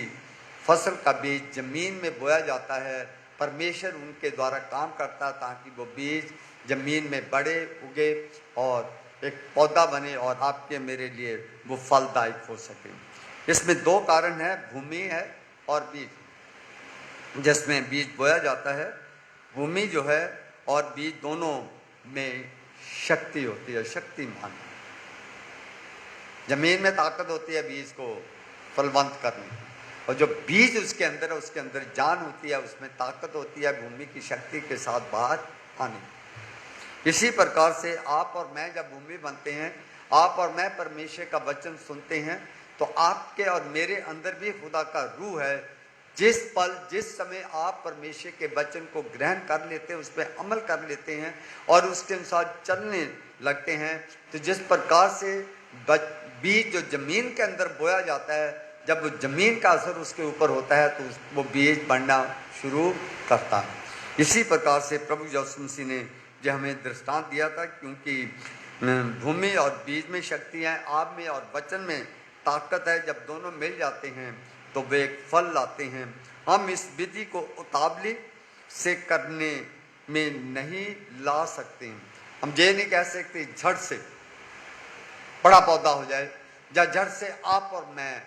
फसल का बीज जमीन में बोया जाता है, परमेश्वर उनके द्वारा काम करता है ताकि वो बीज जमीन में बढ़े, उगे और एक पौधा बने और आपके मेरे लिए वो फलदायक हो सके। इसमें दो कारण है, भूमि है और बीज। जिसमें बीज बोया जाता है, भूमि जो है और बीज दोनों में शक्ति होती है, शक्तिमान। जमीन में ताकत होती है बीज को फलवंत करने की, और जो बीज उसके अंदर है, उसके अंदर जान होती है, उसमें ताकत होती है भूमि की शक्ति के साथ बाहर आने। इसी प्रकार से आप और मैं जब भूमि बनते हैं, आप और मैं परमेश्वर का वचन सुनते हैं, तो आपके और मेरे अंदर भी खुदा का रूह है। जिस पल, जिस समय आप परमेश्वर के वचन को ग्रहण कर लेते हैं, उस पर अमल कर लेते हैं और उसके अनुसार चलने लगते हैं, तो जिस प्रकार से बीज जो जमीन के अंदर बोया जाता है, जब वो जमीन का असर उसके ऊपर होता है, तो वो बीज बढ़ना शुरू करता है। इसी प्रकार से प्रभु यीशु मसीह ने जो हमें दृष्टांत दिया था, क्योंकि भूमि और बीज में शक्ति है, आप में और वचन में ताकत है। जब दोनों मिल जाते हैं तो वे एक फल लाते हैं। हम इस विधि को उतावली से करने में नहीं ला सकते हैं। हम ये नहीं कह सकते झट से बड़ा पौधा हो जाए, या झट से आप और मैं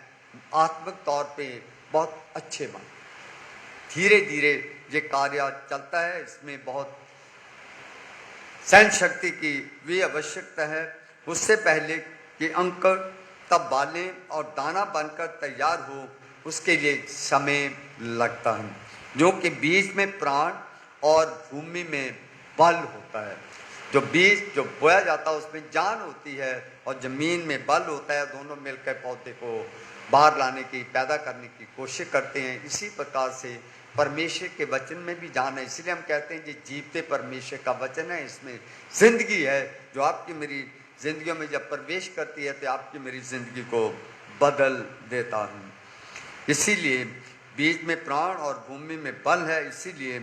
आत्मिक तौर पे बहुत अच्छे बने। धीरे धीरे ये कार्य चलता है, इसमें बहुत सहन शक्ति की भी आवश्यकता है। उससे पहले कि अंकुर तब बालें और दाना बनकर तैयार हो, उसके लिए समय लगता है। जो कि बीज में प्राण और भूमि में बल होता है। जो बीज जो बोया जाता है उसमें जान होती है और जमीन में बल होता है। दोनों मिलकर पौधे को बाहर लाने की, पैदा करने की कोशिश करते हैं। इसी प्रकार से परमेश्वर के वचन में भी जान है। इसलिए हम कहते हैं कि जीवते परमेश्वर का वचन है, इसमें जिंदगी है, जो आपकी मेरी जिंदगियों में जब प्रवेश करती है तो आपकी मेरी जिंदगी को बदल देता है। इसीलिए बीज में प्राण और भूमि में बल है। इसीलिए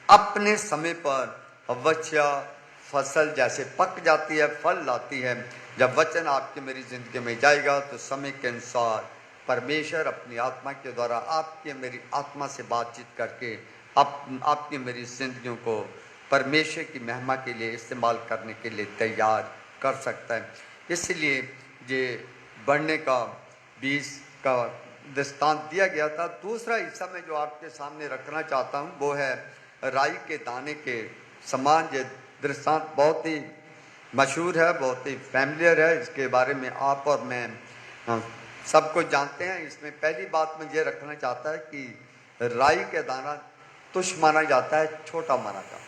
अपने समय पर अवश्य फसल जैसे पक जाती है, फल लाती है। जब वचन आपकी मेरी जिंदगी में जाएगा तो समय के अनुसार परमेश्वर अपनी आत्मा के द्वारा आपकी मेरी आत्मा से बातचीत करके आपकी मेरी जिंदगियों को परमेश्वर की महिमा के लिए इस्तेमाल करने के लिए तैयार कर सकता है। इसलिए ये बढ़ने का बीज का दृष्टांत दिया गया था। दूसरा हिस्सा में जो आपके सामने रखना चाहता हूँ वो है राई के दाने के समान। ये दृष्टांत बहुत ही मशहूर है, बहुत ही फैमिलियर है। इसके बारे में आप और मैं सब कुछ जानते हैं। इसमें पहली बात मैं ये रखना चाहता है कि राई के दाना तुच्छ माना जाता है, छोटा माना जाता है,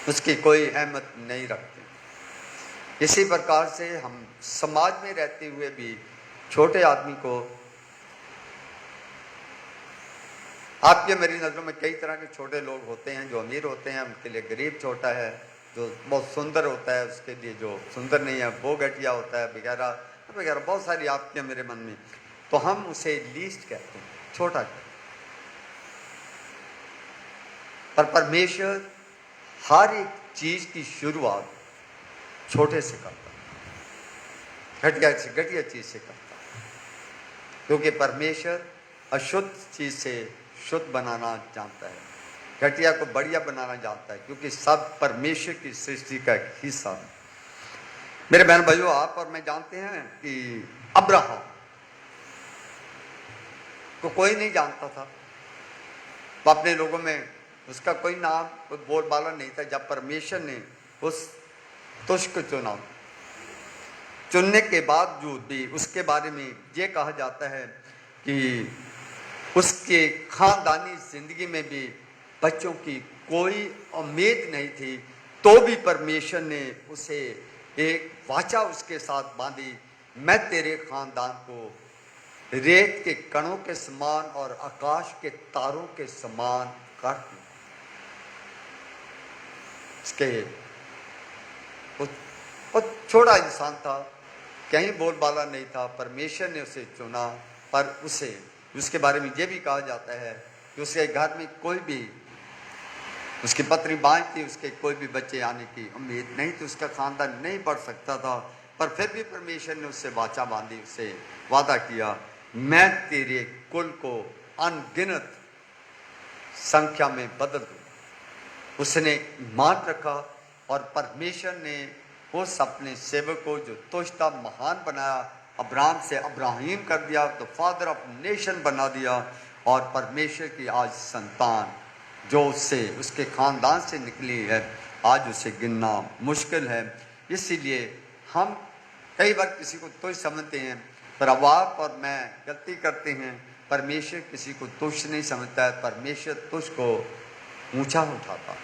उसकी कोई अहमियत नहीं रखते। इसी प्रकार से हम समाज में रहते हुए भी छोटे आदमी को आपके मेरी नज़रों में कई तरह के छोटे लोग होते हैं, जो अमीर होते हैं उनके लिए गरीब छोटा है, जो बहुत सुंदर होता है उसके लिए जो सुंदर नहीं है वो घटिया होता है, वगैरह वगैरह बहुत सारी आपके मेरे मन में। तो हम उसे लीस्ट कहते हैं, छोटा कहते हैं। पर परमेश्वर हर एक चीज की शुरुआत छोटे से करता है, घटिया चीज से करता है, क्योंकि परमेश्वर अशुद्ध चीज से शुद्ध बनाना जानता है, घटिया को बढ़िया बनाना जानता है, क्योंकि सब परमेश्वर की सृष्टि का एक हिस्सा है। मेरे बहन भाइयों, आप और मैं जानते हैं कि अब्राहम को कोई नहीं जानता था, वो अपने लोगों में उसका कोई नाम कोई बोलबाला नहीं था। जब परमेश्वर ने उस तुष्क को चुना, चुनने के बावजूद भी उसके बारे में ये कहा जाता है कि उसके खानदानी जिंदगी में भी बच्चों की कोई उम्मीद नहीं थी, तो भी परमेश्वर ने उसे एक वाचा उसके साथ बांधी, मैं तेरे खानदान को रेत के कणों के समान और आकाश के तारों के समान कर दूं। उसके वो छोटा इंसान था, कहीं बोलबाला नहीं था, परमेश्वर ने उसे चुना, पर उसे उसके बारे में ये भी कहा जाता है कि उसके घर में कोई भी, उसकी पत्नी बांझ थी, उसके कोई भी बच्चे आने की उम्मीद नहीं थी, उसका खानदान नहीं बढ़ सकता था, पर फिर भी परमेश्वर ने उससे वाचा बांधी, उससे वादा किया, मैं तेरे कुल को अनगिनत संख्या में बदल दूं। उसने मान रखा और परमेश्वर ने उस अपने सेवक को जो तुष्टा महान बनाया, अब्राहम से अब्राहीम कर दिया, तो फादर ऑफ नेशन बना दिया, और परमेश्वर की आज संतान जो उससे उसके खानदान से निकली है, आज उसे गिनना मुश्किल है। इसीलिए हम कई बार किसी को तुच्छ समझते हैं, पर अब आप और मैं गलती करते हैं। परमेश्वर किसी को तुच्छ नहीं समझता है, परमेश्वर तुच्छ को ऊंचा उठाता।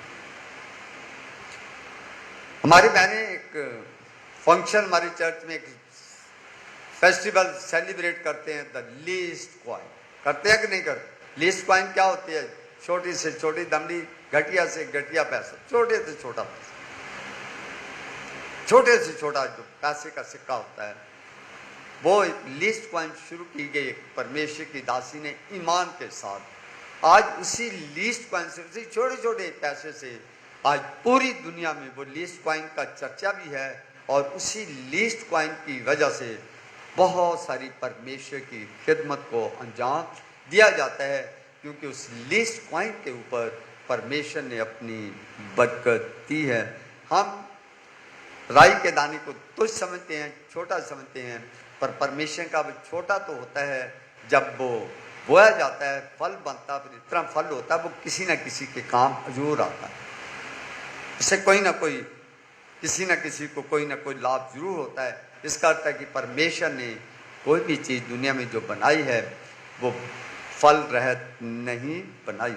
हमारी बहनें एक फंक्शन, हमारी चर्च में एक फेस्टिवल सेलिब्रेट करते हैं, द लीस्ट कॉइन। करते हैं कि नहीं करते? लीस्ट कॉइन क्या होती है? छोटी से छोटी दमड़ी, घटिया से घटिया पैसा, छोटे से छोटा पैसा, छोटे से छोटा जो पैसे का सिक्का होता है, वो एक लीस्ट कॉइन शुरू की गई परमेश्वर की दासी ने ईमान के साथ। आज उसी लीस्ट कॉइन से, उसी छोटे छोटे पैसे से आज पूरी दुनिया में वो लीस्ट कॉइन का चर्चा भी है, और उसी लीस्ट कॉइन की वजह से बहुत सारी परमेश्वर की खिदमत को अंजाम दिया जाता है, क्योंकि उस लीस्ट कॉइन के ऊपर परमेश्वर ने अपनी बरकत दी है। हम राई के दाने को तुच्छ समझते हैं, छोटा समझते हैं, पर परमेश्वर का वो छोटा तो होता है, जब वो बोया जाता है, फल बनता है, इतना फल होता है, वो किसी न किसी के काम जरूर आता है। इससे कोई ना कोई, किसी न किसी को कोई ना कोई लाभ जरूर होता है। इसका अर्थ है कि परमेश्वर ने कोई भी चीज़ दुनिया में जो बनाई है वो फल रहित नहीं बनाई।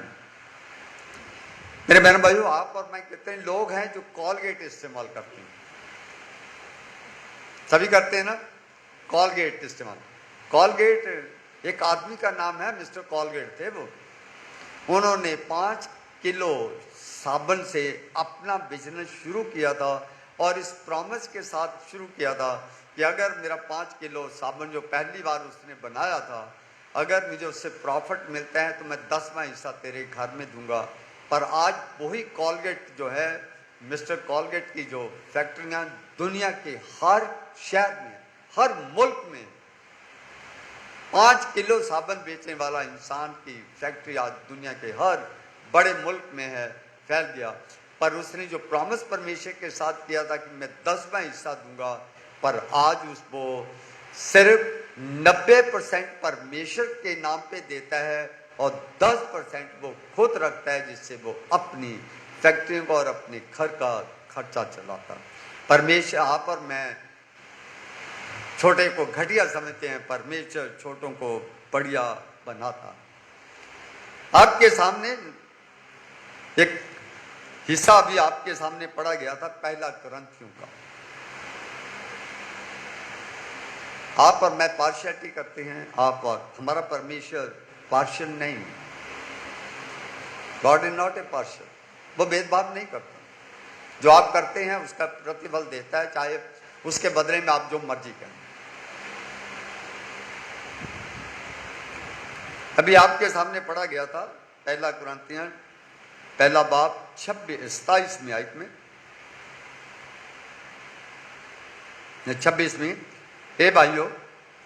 मेरे बहन भाइयों, आप और मैं कितने लोग हैं जो कॉलगेट इस्तेमाल करते हैं? सभी करते हैं ना कॉलगेट इस्तेमाल। कॉलगेट एक आदमी का नाम है, मिस्टर कॉलगेट थे वो। उन्होंने 5 किलो साबुन से अपना बिजनेस शुरू किया था, और इस प्रॉमिस के साथ शुरू किया था कि अगर मेरा 5 किलो साबुन जो पहली बार उसने बनाया था, अगर मुझे उससे प्रॉफिट मिलता है तो मैं 10वां हिस्सा तेरे घर में दूंगा। पर आज वही कॉलगेट जो है, मिस्टर कॉलगेट की जो फैक्ट्रियां दुनिया के हर शहर में, हर मुल्क में 5 किलो साबुन बेचने वाला इंसान की फैक्ट्री आज दुनिया के हर बड़े मुल्क में है, फैल गया। पर उसने जो प्रॉमिस परमेश्वर के साथ किया था कि मैं 10वां हिस्सा दूंगा, पर आज उसको सिर्फ 90% परमेश्वर के नाम पे देता है, और 10% वो खुद रखता है, जिससे वो अपनी फैक्ट्रियों को और अपने घर का खर्चा चलाता। परमेश्वर, आप और मैं छोटे को घटिया समझते हैं, परमेश्वर छोटों को बढ़िया बनाता। आपके सामने एक हिस्सा भी आपके सामने पढ़ा गया था, पहला कुरिन्थियों का। आप और मैं पार्शियलिटी करते हैं, आप और हमारा परमेश्वर पार्शियल नहीं। God is not a partial, वो भेदभाव नहीं करता। जो आप करते हैं उसका प्रतिफल देता है, चाहे उसके बदले में आप जो मर्जी करें। अभी आपके सामने पढ़ा गया था पहला कुरिन्थियों पहला बाब 27वीं आयत में 26वीं, हे भाइयों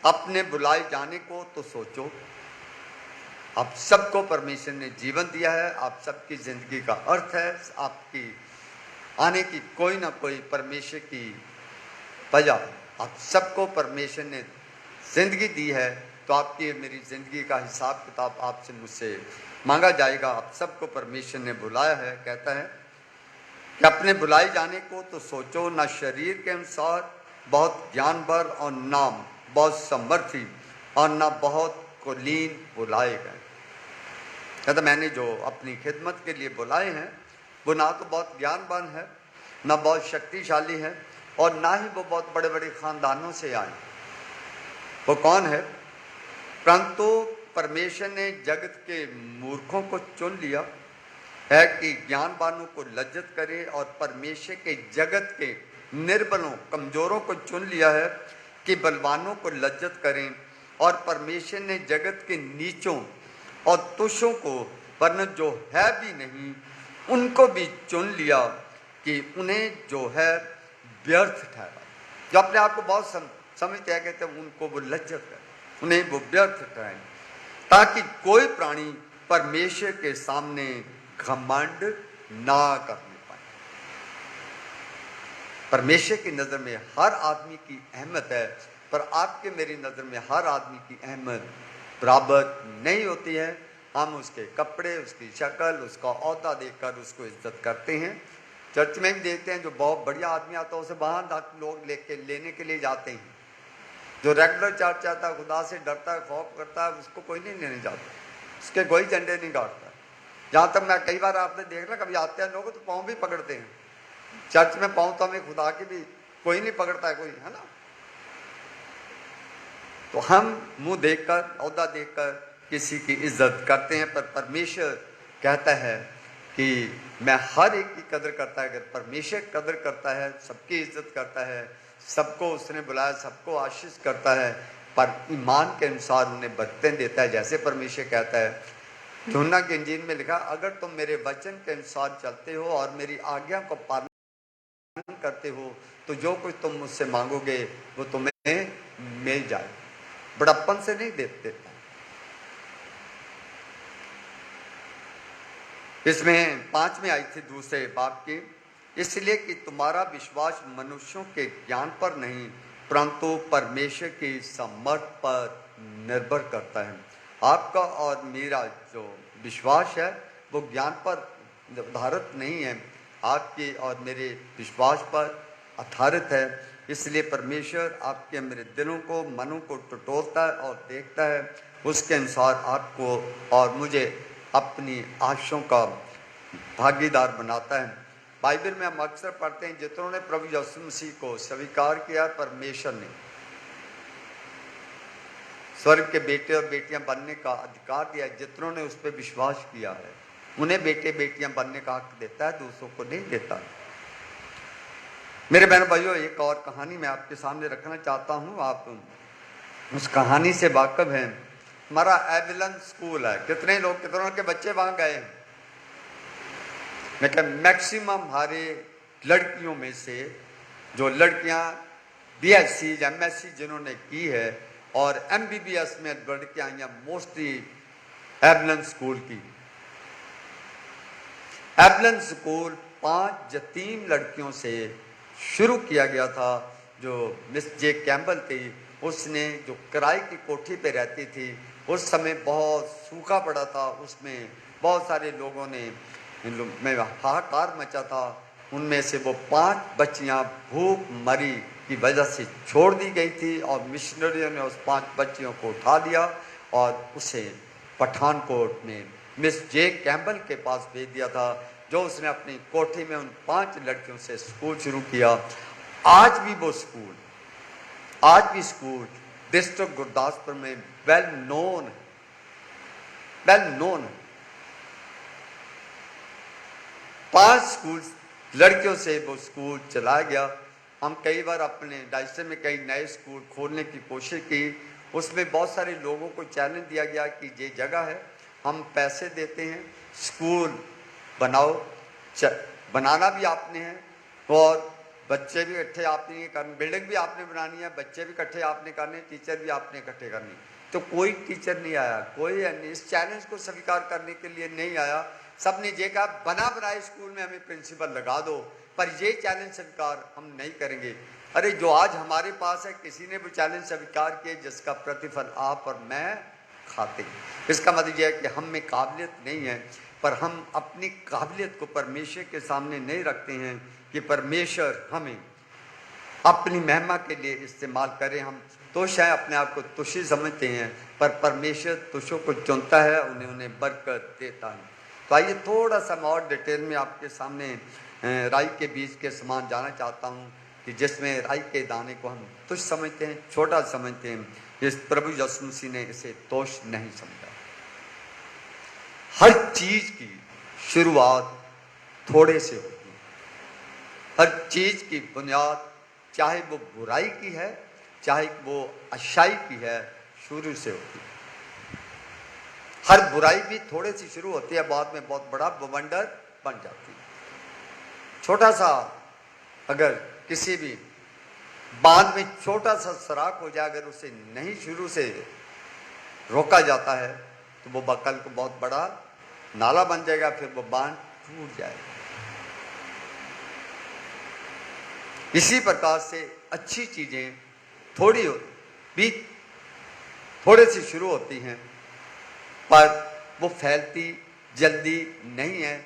अपने बुलाए जाने को तो सोचो। आप सबको परमेश्वर ने जीवन दिया है, आप सबकी जिंदगी का अर्थ है, आपकी आने की कोई ना कोई परमेश्वर की वजह। आप सबको परमेश्वर ने जिंदगी दी है, तो आपकी मेरी जिंदगी का हिसाब किताब आपसे मुझसे मांगा जाएगा। आप सबको परमेश्वर ने बुलाया है, कहता है कि अपने बुलाए जाने को तो सोचो, ना शरीर के अनुसार बहुत ज्ञानवर और नाम बहुत समर्थी और ना बहुत कुलीन बुलाए गए। कहता मैंने जो अपनी खिदमत के लिए बुलाए हैं वो ना तो बहुत ज्ञानवान है, ना बहुत शक्तिशाली है, और ना ही वो बहुत बड़े बड़े खानदानों से आए। वो कौन है? परंतु परमेश्वर ने जगत के मूर्खों को चुन लिया है कि ज्ञानवानों को लज्जत करे, और परमेश्वर के जगत के निर्बलों कमजोरों को चुन लिया है कि बलवानों को लज्जत करें। और परमेश्वर ने जगत के नीचों और तुषों को, वरन जो है भी नहीं उनको भी चुन लिया कि उन्हें जो है व्यर्थ ठहरा। जो अपने आप को बहुत समझते हैं, कहते हैं उनको वो लज्जत करे, उन्हें वो व्यर्थ ठहराए, ताकि कोई प्राणी परमेश्वर के सामने घमंड ना करने पाए। परमेश्वर की नजर में हर आदमी की अहमियत है, पर आपके मेरी नजर में हर आदमी की अहमियत बराबर नहीं होती है। हम उसके कपड़े, उसकी शक्ल, उसका औहदा देखकर उसको इज्जत करते हैं। चर्च में भी देखते हैं जो बहुत बढ़िया आदमी आता है उसे बाहर लोग लेने के लिए जाते हैं। जो रेगुलर चर्च आता है, खुदा से डरता है, खौफ करता है, उसको कोई नहीं लेने जाता, उसके कोई झंडे नहीं गाड़ता। जहाँ तक मैं कई बार आपने देखना, कभी आते हैं लोग तो पाँव भी पकड़ते हैं। चर्च में पाँव तो हमें खुदा की भी कोई नहीं पकड़ता है, कोई है ना। तो हम मुंह देखकर, औहदा देखकर किसी की इज्जत करते हैं, पर परमेश्वर कहता है कि मैं हर एक की कदर करता है। अगर परमेश्वर कदर करता है, सबकी इज्जत करता है, सबको उसने बुलाया, सबको आशीष करता है, पर ईमान के अनुसार उन्हें बरकतें देता है। जैसे परमेश्वर कहता है, यूहन्ना की इंजील में लिखा, अगर तुम मेरे वचन के अनुसार चलते हो और मेरी आज्ञा को पालन करते हो तो जो कुछ तुम मुझसे मांगोगे वो तुम्हें मिल जाए। बड़प्पन से नहीं देते। इसमें 5वीं आई थी दूसरे बाब की, इसलिए कि तुम्हारा विश्वास मनुष्यों के ज्ञान पर नहीं परंतु परमेश्वर की समर्थ पर निर्भर करता है। आपका और मेरा जो विश्वास है वो ज्ञान पर आधारित नहीं है, आपके और मेरे विश्वास पर आधारित है। इसलिए परमेश्वर आपके मेरे दिलों को, मनों को टटोलता है और देखता है, उसके अनुसार आपको और मुझे अपनी आशाओं का भागीदार बनाता है। बाइबल में हम अक्सर पढ़ते हैं, जितनों ने प्रभु यीशु मसीह को स्वीकार किया, परमेश्वर ने स्वर्ग के बेटे और बेटियां बनने का अधिकार दिया। जितनों ने उस पर विश्वास किया है उन्हें बेटे बेटियां बनने का हक देता है, दूसरों को नहीं देता। मेरे बहन भाइयों, एक और कहानी मैं आपके सामने रखना चाहता हूं, आप उस कहानी से वाकिफ हैं। हमारा एविलन स्कूल है, कितनों के बच्चे वहां गए हैं? मतलब मैक्सिमम हमारे लड़कियों में से जो लड़कियां बीएससी एमएससी जिन्होंने की है और एमबीबीएस में लड़कियां आई हैं, मोस्टली एविलन स्कूल की। एविलन स्कूल 5 यतीम लड़कियों से शुरू किया गया था। जो मिस जे कैम्बल थी, उसने जो किराए की कोठी पे रहती थी, उस समय बहुत सूखा पड़ा था, उसमें बहुत सारे लोगों ने में हाहाकार मचा था। उनमें से वो 5 बच्चियां भूख मरी की वजह से छोड़ दी गई थी और मिशनरियों ने उस 5 बच्चियों को उठा लिया और उसे पठानकोट में मिस जे कैम्बल के पास भेज दिया था, जो उसने अपनी कोठी में उन 5 लड़कियों से स्कूल शुरू किया। आज भी वो स्कूल, आज भी स्कूल डिस्ट्रिक्ट गुरदासपुर में वेल नोन है। 5 स्कूल लड़कियों से वो स्कूल चलाया गया। हम कई बार अपने डायस्ट्रे में कई नए स्कूल खोलने की कोशिश की, उसमें बहुत सारे लोगों को चैलेंज दिया गया कि ये जगह है, हम पैसे देते हैं, स्कूल बनाओ, बनाना भी आपने है और बच्चे भी इकट्ठे आपने ये करने, बिल्डिंग भी आपने बनानी है, बच्चे भी इकट्ठे आपने करने, टीचर भी आपने इकट्ठे करने। तो कोई टीचर नहीं आया, कोई इस चैलेंज को स्वीकार करने के लिए नहीं आया। सबने ये कहा बना बनाए स्कूल में हमें प्रिंसिपल लगा दो, पर ये चैलेंज स्वीकार हम नहीं करेंगे। अरे जो आज हमारे पास है, किसी ने वो चैलेंज स्वीकार किए जिसका प्रतिफल आप और मैं खाते हैं। इसका मतलब यह है कि हम में काबिलियत नहीं है, पर हम अपनी काबिलियत को परमेश्वर के सामने नहीं रखते हैं कि परमेश्वर हमें अपनी महिमा के लिए इस्तेमाल करें। हम तुच्छ हैं, अपने आप को तुच्छ समझते हैं, पर परमेश्वर तुच्छों को चुनता है, उन्हें बरकत देता है। तो आइए थोड़ा सा मैं और डिटेल में आपके सामने राई के बीज के समान जाना चाहता हूँ कि जिसमें राई के दाने को हम तुच्छ समझते हैं, छोटा समझते हैं, इस प्रभु यीशु मसीह ने इसे तुच्छ नहीं समझा। हर चीज की शुरुआत थोड़े से होती है, हर चीज की बुनियाद, चाहे वो बुराई की है चाहे वो अच्छाई की है, शुरू से होती है। हर बुराई भी थोड़े से शुरू होती है, बाद में बहुत बड़ा बवंडर बन जाती है। छोटा सा अगर किसी भी बांध में छोटा सा सराख हो जाए, अगर उसे नहीं शुरू से रोका जाता है तो वो बकल को बहुत बड़ा नाला बन जाएगा, फिर वो बांध टूट जाएगा। इसी प्रकार से अच्छी चीजें थोड़े से शुरू होती हैं, पर वो फैलती जल्दी नहीं है।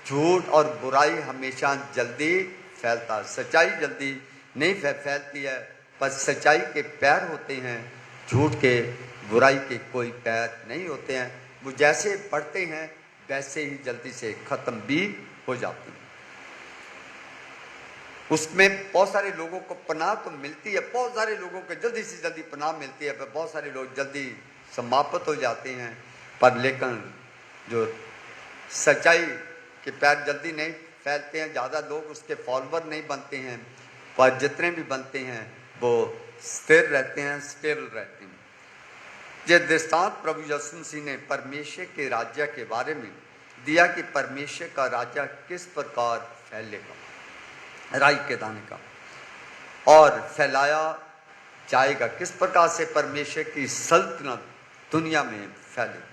झूठ और बुराई हमेशा जल्दी फैलता है, सच्चाई जल्दी नहीं फैलती है, पर सच्चाई के पैर होते हैं, झूठ के बुराई के कोई पैर नहीं होते हैं। वो जैसे बढ़ते हैं वैसे ही जल्दी से खत्म भी हो जाते हैं। उसमें बहुत सारे लोगों को पनाह तो मिलती है, बहुत सारे लोगों को जल्दी से जल्दी पनाह मिलती है, पर बहुत सारे लोग जल्दी समाप्त हो जाते हैं। पर लेकिन जो सच्चाई के पैर जल्दी नहीं फैलते हैं, ज़्यादा लोग उसके फॉलोवर नहीं बनते हैं, पर जितने भी बनते हैं वो स्थिर रहते हैं, स्थिर रहते हैं। ये दृष्टांत प्रभु यीशु मसीह ने परमेश्वर के राज्य के बारे में दिया कि परमेश्वर का राज्य किस प्रकार फैलेगा, राई के दाने का, और फैलाया जाएगा किस प्रकार से परमेश्वर की सल्तनत दुनिया में फैलेगी।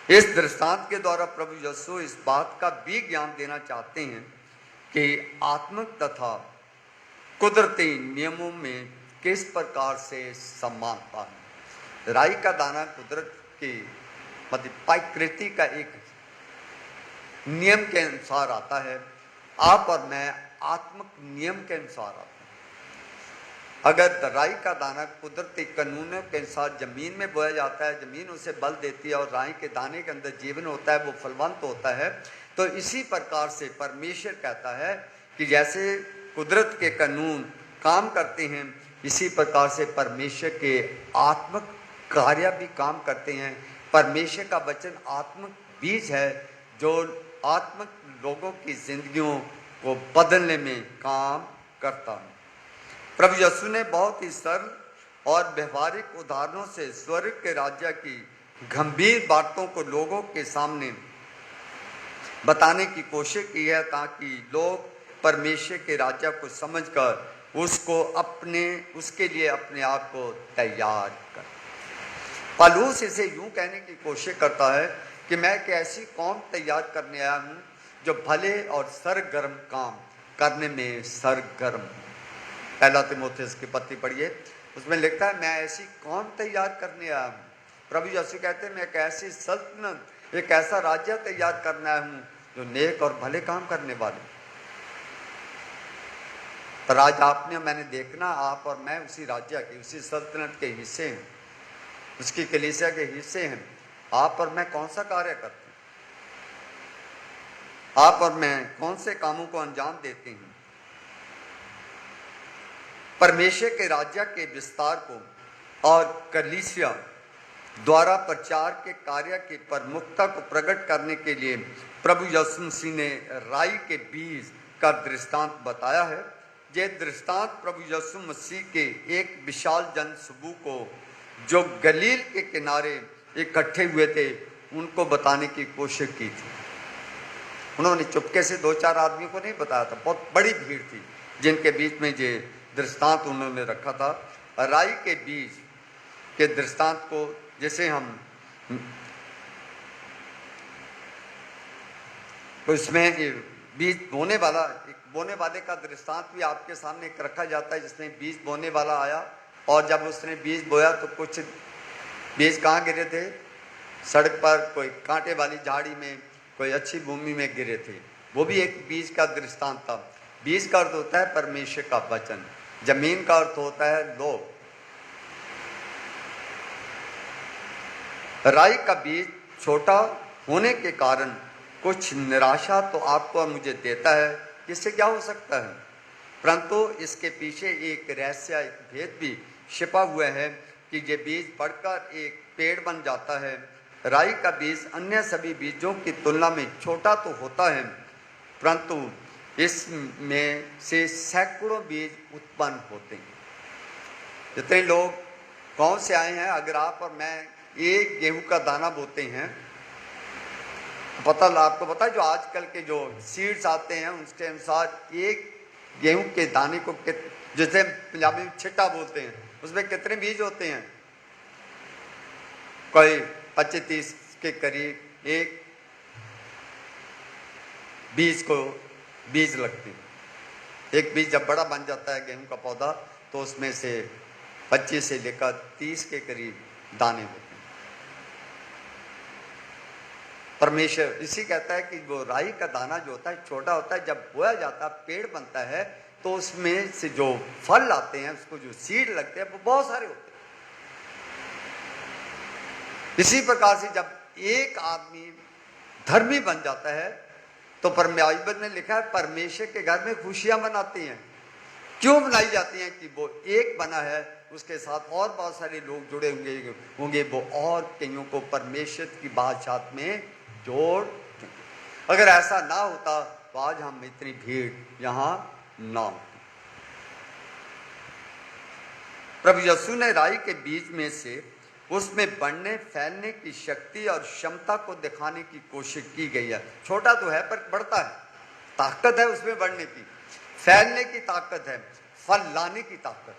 इस दृष्टांत के द्वारा प्रभु यीशु इस बात का भी ज्ञान देना चाहते हैं कि आत्मिक तथा कुदरती नियमों में किस प्रकार से समानता है। राई का दाना कुदरत की मतलब प्रकृति का एक नियम के अनुसार आता है, आप और मैं आत्मिक नियम के अनुसार आता है। अगर राई का दाना कुदरती कानूनों के अनुसार जमीन में बोया जाता है, जमीन उसे बल देती है और राई के दाने के अंदर जीवन होता है, वो फलवंत होता है। तो इसी प्रकार से परमेश्वर कहता है कि जैसे कुदरत के कानून काम करते हैं, इसी प्रकार से परमेश्वर के आत्मिक कार्य भी काम करते हैं। परमेश्वर का वचन आत्मिक बीज है जो आत्मिक लोगों की जिंदगियों को बदलने में काम करता है। प्रभु यीशु ने बहुत ही सरल और व्यवहारिक उदाहरणों से स्वर्ग के राज्य की गंभीर बातों को लोगों के सामने बताने की कोशिश की है, ताकि लोग परमेश्वर के राज्य को समझकर उसके लिए अपने आप को तैयार कर। पौलुस इसे यूं कहने की कोशिश करता है कि मैं एक ऐसी कौम तैयार करने आया हूं जो भले और सरगर्म काम करने में सरगर्म। पहला तीमुथियुस की पत्री पढ़िए, उसमें लिखता है मैं ऐसी कौम तैयार करने आया हूँ। प्रभु यीशु कहते हैं मैं एक ऐसी सल्तनत, एक ऐसा राज्य तैयार करने आया हूँ जो नेक और भले काम करने वाले। पर आज आपने मैंने देखना, आप और मैं उसी राज्य के, उसी सल्तनत के हिस्से हैं, उसकी कलीसिया के हिस्से हैं। आप और मैं कौन सा कार्य करते हैं, आप और मैं कौन से कामों को अंजाम देते हैं। परमेश्वर के राज्य के विस्तार को और कलीसिया द्वारा प्रचार के कार्य की प्रमुखता को प्रकट करने के लिए प्रभु यीशु मसीह ने राई के बीज का दृष्टांत बताया है। ये दृष्टांत प्रभु यीशु मसीह के एक विशाल जन समूह को जो गलील के किनारे इकट्ठे हुए थे उनको बताने की कोशिश की थी। उन्होंने चुपके से 2-4 आदमी को नहीं बताया था, बहुत बड़ी भीड़ थी जिनके बीच में ये दृष्टांत उन्होंने रखा था। राई के बीज के दृष्टांत को जैसे हम उसमें बीज बोने वाले का दृष्टांत भी आपके सामने रखा जाता है, जिसमें बीज बोने वाला आया और जब उसने बीज बोया तो कुछ बीज कहाँ गिरे थे? सड़क पर, कोई कांटे वाली झाड़ी में, कोई अच्छी भूमि में गिरे थे। वो भी एक बीज का दृष्टांत था। बीज का अर्थ होता है परमेश्वर का वचन, जमीन का अर्थ होता है लोग। राई का बीज छोटा होने के कारण कुछ निराशा तो आपको और मुझे देता है, इससे क्या हो सकता है, परंतु इसके पीछे एक रहस्य, एक भेद भी छिपा हुआ है कि ये बीज बढ़कर एक पेड़ बन जाता है। राई का बीज अन्य सभी बीजों की तुलना में छोटा तो होता है, परंतु इसमें से सैकड़ों बीज उत्पन्न होते हैं। जितने लोग गांव से आए हैं, अगर आप और मैं एक गेहूं का दाना बोते हैं, आपको पता है जो आजकल के जो सीड्स आते हैं उसके अनुसार एक गेहूं के दाने को जैसे पंजाबी में छिट्टा बोलते हैं, उसमें कितने बीज होते हैं? कोई 25-30 के करीब एक बीज लगते हैं। एक बीज जब बड़ा बन जाता है गेहूं का पौधा तो उसमें से 25 से लेकर 30 के करीब दाने होते हैं। परमेश्वर इसी कहता है कि वो राई का दाना जो होता है छोटा होता है, जब बोया जाता है पेड़ बनता है तो उसमें से जो फल आते हैं, उसको जो सीड लगते हैं वो बहुत सारे होते हैं। इसी प्रकार से जब एक आदमी धर्मी बन जाता है तो बाइबल में लिखा है परमेश्वर के घर में खुशियां मनाती हैं। क्यों बनाई जाती हैं? कि वो एक बना है, उसके साथ और बहुत सारे लोग जुड़े होंगे, वो और कईयों को परमेश्वर की बादशाहत में जोड़। अगर ऐसा ना होता तो आज हम इतनी भीड़ यहां ना होती। प्रभु यीशु ने राई के बीज में से उसमें बढ़ने फैलने की शक्ति और क्षमता को दिखाने की कोशिश की गई है। छोटा तो है पर बढ़ता है, ताकत है उसमें बढ़ने की, फैलने की ताकत है, फल लाने की ताकत है।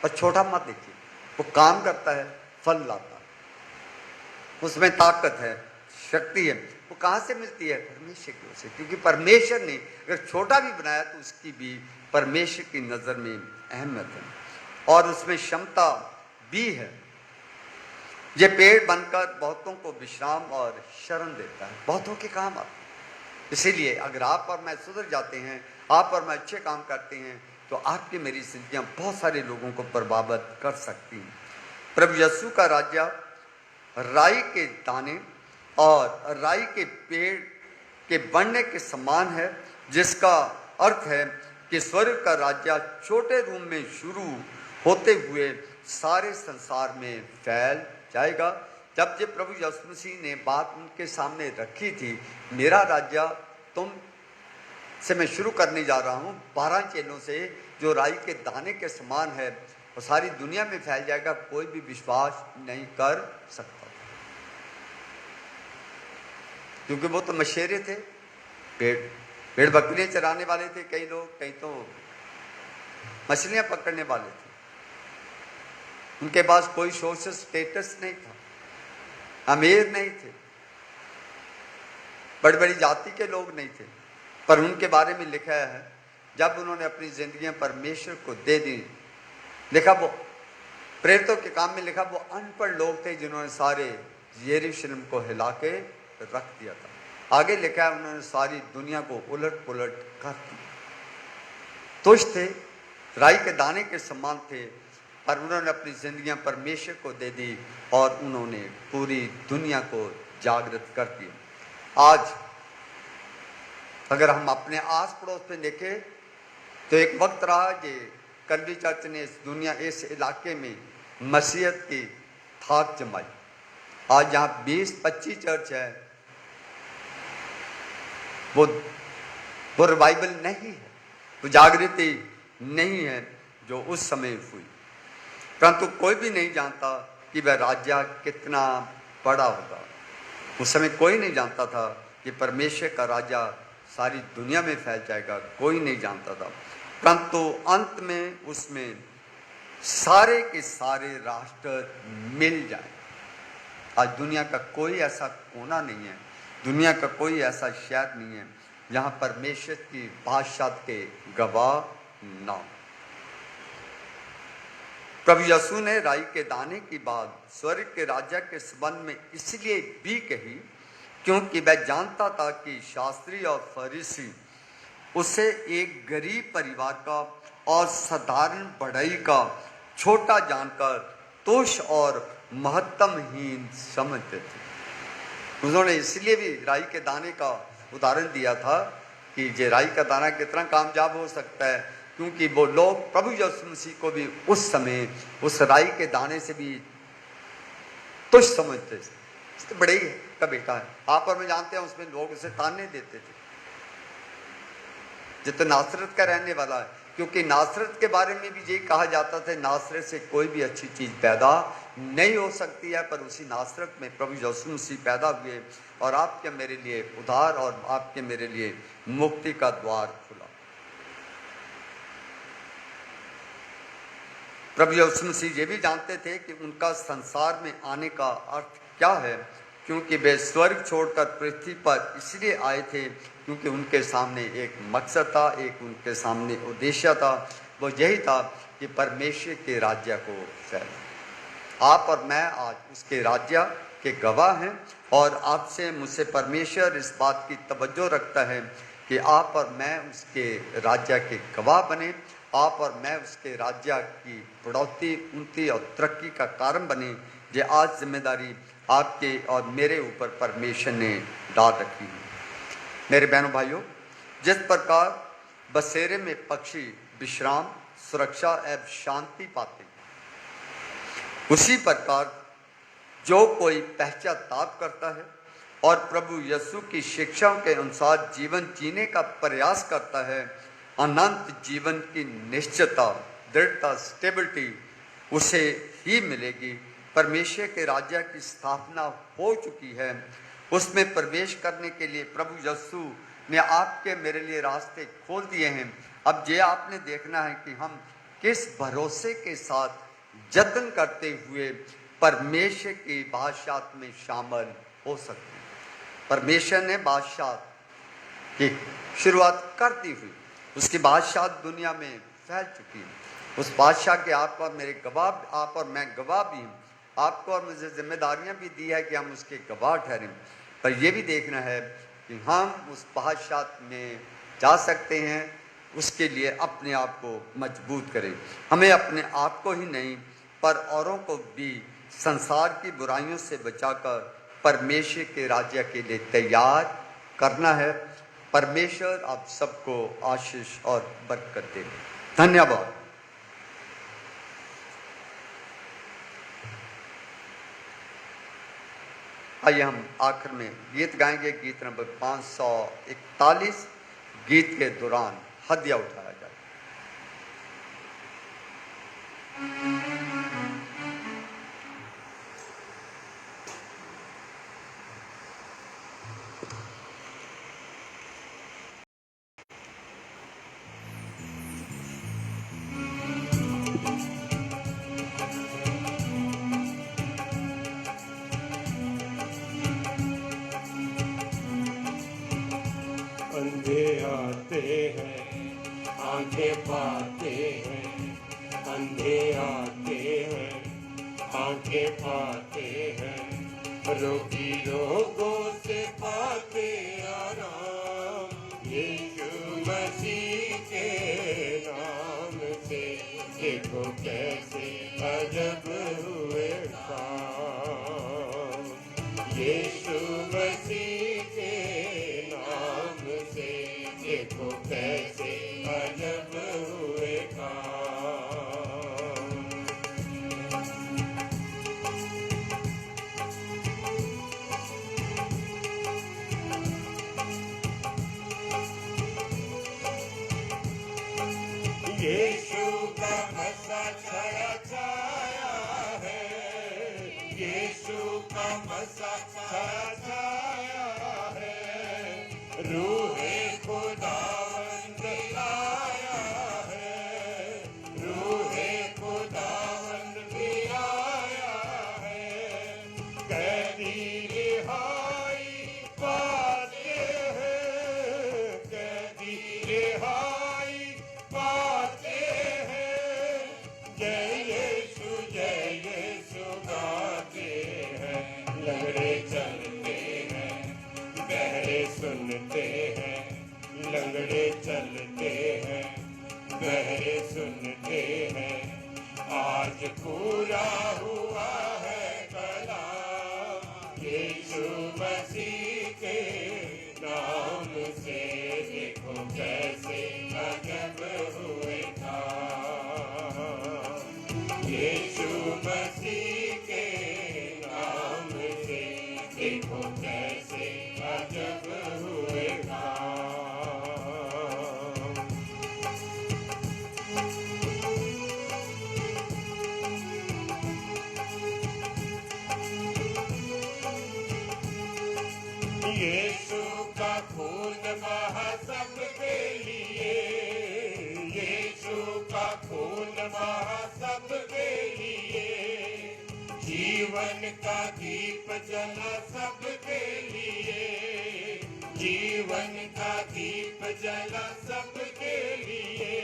पर छोटा मत देखिए, वो काम करता है, फल लाता है, उसमें ताकत है, शक्ति है। वो कहां से मिलती है? परमेश्वर की ओर से, क्योंकि परमेश्वर ने अगर छोटा भी बनाया तो उसकी भी परमेश्वर की नजर में अहमियत है और उसमें क्षमता भी है। ये पेड़ बनकर बहुतों को विश्राम और शरण देता है, बहुतों के काम आता है। इसीलिए अगर आप और मैं सुधर जाते हैं, आप और मैं अच्छे काम करते हैं, तो आपकी मेरी जिंदगियां बहुत सारे लोगों को प्रभावित कर सकती हैं। प्रभु यीशु का राज्य राई के दाने और राई के पेड़ के बढ़ने के समान है, जिसका अर्थ है कि स्वर्ग का राज्य छोटे रूम में शुरू होते हुए सारे संसार में फैल जाएगा। जब ये प्रभु यीशु मसीह ने बात उनके सामने रखी थी, मेरा राज्य तुम से मैं शुरू करने जा रहा हूँ 12 चेलों से, जो राई के दाने के समान है, और सारी दुनिया में फैल जाएगा, कोई भी विश्वास नहीं कर सकता, क्योंकि वो तो मशेरे थे, भेड़ बकरियां चराने वाले थे कई लोग, कई तो मछलियां पकड़ने वाले थे। उनके पास कोई सोशल स्टेटस नहीं था, अमीर नहीं थे, बड़ी बड़ी जाति के लोग नहीं थे, पर उनके बारे में लिखा है जब उन्होंने अपनी जिंदगियां परमेश्वर को दे दी, लिखा वो प्रेरितों के काम में लिखा वो अनपढ़ लोग थे जिन्होंने सारे यरूशलेम को हिला के रख दिया था। आगे लिखा है उन्होंने सारी दुनिया को उलट पुलट कर दिया। तुच्छ थे, राई के दाने के समान थे, पर उन्होंने अपनी जिंदगियां परमेश्वर को दे दी और उन्होंने पूरी दुनिया को जागृत कर दिया। आज अगर हम अपने आस पड़ोस में देखें तो एक वक्त रहा कि कल्वी चर्च ने इस इलाके में मसीहत की थाक जमाई। आज जहाँ 20-25 चर्च है वो रिवाइवल नहीं है, वो जागृति नहीं है जो उस समय हुई। परंतु कोई भी नहीं जानता कि वह राज्य कितना बड़ा होगा। उस समय कोई नहीं जानता था कि परमेश्वर का राज्य सारी दुनिया में फैल जाएगा, कोई नहीं जानता था। परंतु अंत में उसमें सारे के सारे राष्ट्र मिल जाए। आज दुनिया का कोई ऐसा कोना नहीं है, दुनिया का कोई ऐसा शहर नहीं है जहां परमेश्वर की बादशाह के गवाह ना हो। प्रभु यीशु ने राई के दाने की बात स्वर्ग के राज्य के संबंध में इसलिए भी कही क्योंकि वह जानता था कि शास्त्री और फरीसी उसे एक गरीब परिवार का और साधारण बढ़ई का छोटा जानकर तुच्छ और महत्वहीन समझते थे। उन्होंने इसलिए भी राई के दाने का उदाहरण दिया था कि ये राई का दाना कितना कामयाब हो सकता है, क्योंकि वो लोग प्रभु यीशु मसीह को भी उस समय उस राई के दाने से भी तुच्छ समझते थे। तो बड़े ही का बेटा है, आप और मैं जानते हैं उसमें लोग उसे ताने देते थे, जो तो नासरत का रहने वाला है। क्योंकि नासरत के बारे में भी ये कहा जाता था नासरत से कोई भी अच्छी चीज पैदा नहीं हो सकती है, पर उसी नासरत में प्रभु यीशु मसीह पैदा हुए और आपके मेरे लिए उद्धार और आपके मेरे लिए मुक्ति का द्वार खुला। प्रभु यीशु मसीह ये भी जानते थे कि उनका संसार में आने का अर्थ क्या है, क्योंकि वे स्वर्ग छोड़कर पृथ्वी पर इसलिए आए थे क्योंकि उनके सामने एक मकसद था, एक उनके सामने उद्देश्य था। वो यही था कि परमेश्वर के राज्य को फैलाएं। आप और मैं आज उसके राज्य के गवाह हैं और आपसे मुझसे परमेश्वर इस बात की तवज्जो रखता है कि आप और मैं उसके राज्य के गवाह बने, आप और मैं उसके राज्य की बढ़ोतरी, उन्नति और तरक्की का कारण बने। ये आज जिम्मेदारी आपके और मेरे ऊपर परमेश्वर ने डाल रखी है। मेरे बहनों भाइयों, जिस प्रकार बसेरे में पक्षी विश्राम, सुरक्षा एवं शांति पाते, उसी प्रकार जो कोई पश्चाताप करता है और प्रभु यीशु की शिक्षाओं के अनुसार जीवन जीने का प्रयास करता है, अनंत जीवन की निश्चितता, दृढ़ता, स्टेबिलिटी उसे ही मिलेगी। परमेश्वर के राज्य की स्थापना हो चुकी है, उसमें प्रवेश करने के लिए प्रभु यीशु ने आपके मेरे लिए रास्ते खोल दिए हैं। अब ये आपने देखना है कि हम किस भरोसे के साथ जतन करते हुए परमेश्वर की बादशाहत में शामिल हो सकते हैं। परमेश्वर ने बादशाहत की शुरुआत कर दी हुई, उसकी बादशाहत दुनिया में फैल चुकी है। उस बादशाह के आप और मेरे गवाह, आप और मैं गवाह भी हैं। आपको और मुझे जिम्मेदारियां भी दी है कि हम उसके गवाह ठहरें, पर यह भी देखना है कि हम उस बादशाहत में जा सकते हैं, उसके लिए अपने आप को मजबूत करें। हमें अपने आप को ही नहीं पर औरों को भी संसार की बुराइयों से बचाकर परमेश्वर के राज्य के लिए तैयार करना है। परमेश्वर आप सबको आशीष और बरकत दे। धन्यवाद। आइए हम आखिर में गीत गाएंगे, गीत नंबर 541। गीत के दौरान हदिया उठाया जाए। अंधे आते हैं, आंखें पाते हैं, अंधे आते हैं, आंखें पाते हैं, रोगी रोगों से पाते आराम। यीशु मसीह के नाम से देखो कैसे अजब हुए काम। यीशु मसीह के नाम से देखो कैसे अजब हुए काम। यीशु का मसा छाया छाया है, यीशु का मसा छाया छाया है, रूहे खुदावंद आया है, रूहे खुदावंद भी आया है, कैदी रिहाई पाते हैं, कैदी रिहाई पाते हैं, जय यीशु गाते हैं, लंगड़े चलते हैं, बहरे सुनते हैं, लंगड़े चलते हैं, बहरे सुनते हैं, आज पूरा हुआ है कलाम यीशु मसीह के नाम से, देखो कैसे अजब हुए काम, यीशु मसीह के नाम से, देखो कैसे अजब हुए काम। यीशु का खून बहा सबके लिए, यीशु का खून बहा सबके लिए, जीवन का दीप जला सबके लिए, जीवन का दीप जला सबके लिए,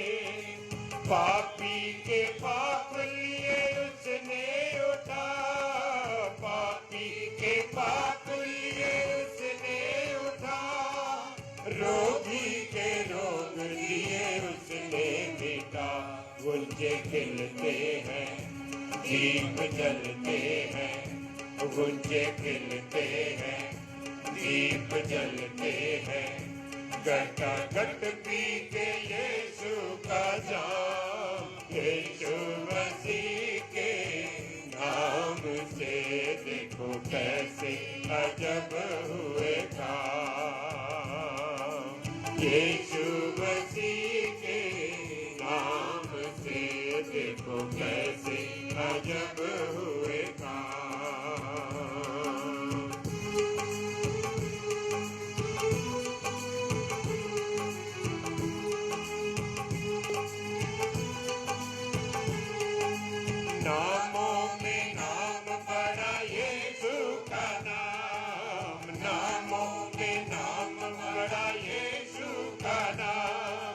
पापी के पाप लिए उसने उठा, पापी के पाप लिए उसने उठा, रोगी के रोग लिए उसने मिटा, गुंजे खिलते हैं, दीप जलते हैं, गुंजे खिलते हैं, दीप जलते हैं, घटा घट पी के यीशु का जाम, यीशु मसीह के नाम से, देखो कैसे अजब हुए काम, यीशु मसीह के नाम से, देखो कैसे अजब हुए काम। नामों में नाम बड़ा यीशु का नाम, नामों में नाम बड़ा यीशु का नाम,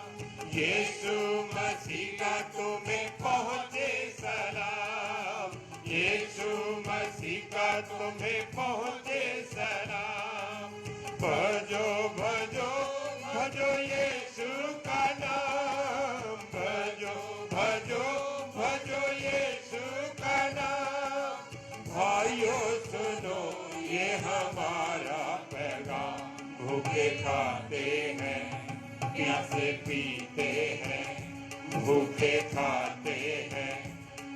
यीशु मसीह का तुम्हें पहुँचे सलाम, यीशु मसीह का तुम्हें पहुँचे सलाम, भजो भजो भजो यीशु का नाम, भजो भजो भजो यीशु का नाम, भाइयों सुनो ये हमारा पैगाम, भूखे खाते हैं, प्यासे पीते हैं, भूखे खाते हैं,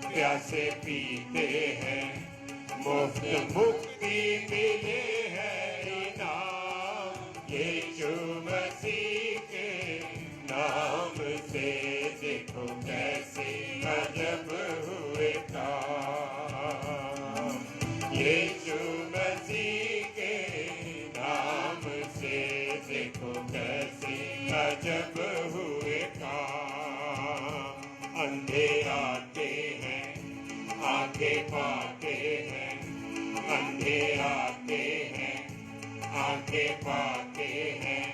प्यासे पीते हैं, मुफ्त मुक्ति मिले है इनाम, यीशु मसीह के नाम से, देखो कैसे अजब हुए काम, यीशु मसीह के नाम से, देखो कैसे अजब हुए काम, अंधे आते हैं, आंखें पाते हैं, अंधे आते हैं, आंखें पाते हैं,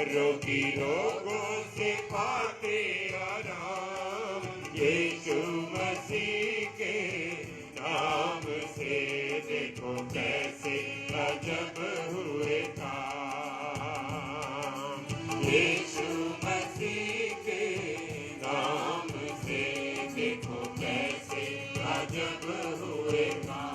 रोगी रोगों से पाते आराम, यीशु मसीह के नाम से, देखो कैसे अजब हुए काम, यीशु मसीह के नाम से, देखो कैसे अजब हुए काम।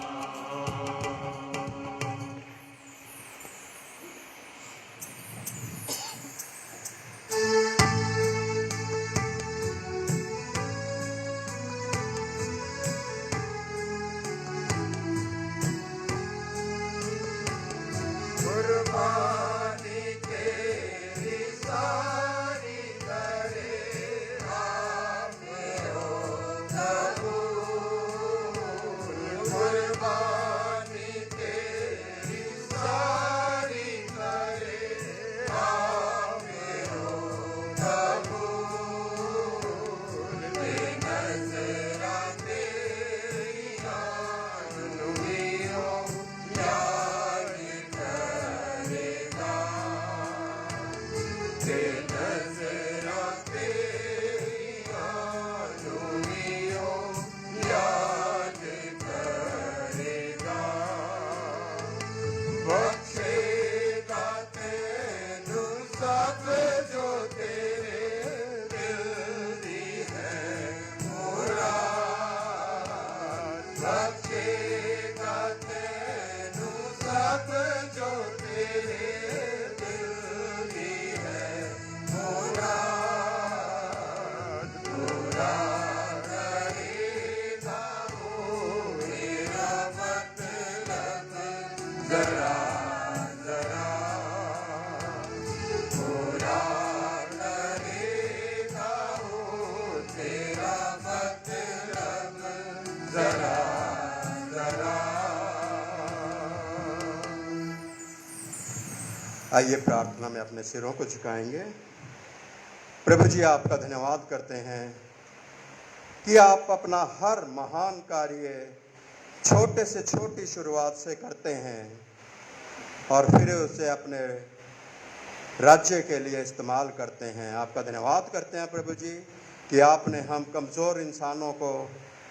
बख्शेगा तेनू सब जो तेरे दिल दी है मुराद पूरा करेगा वो मेरा मतलब जरा जरा पूरा करेगा वो तेरा मतलब जरा जरा। आइए प्रार्थना में अपने सिरों को झुकाएंगे। प्रभु जी, आपका धन्यवाद करते हैं कि आप अपना हर महान कार्य छोटे से छोटी शुरुआत से करते हैं और फिर उसे अपने राज्य के लिए इस्तेमाल करते हैं। आपका धन्यवाद करते हैं प्रभु जी कि आपने हम कमज़ोर इंसानों को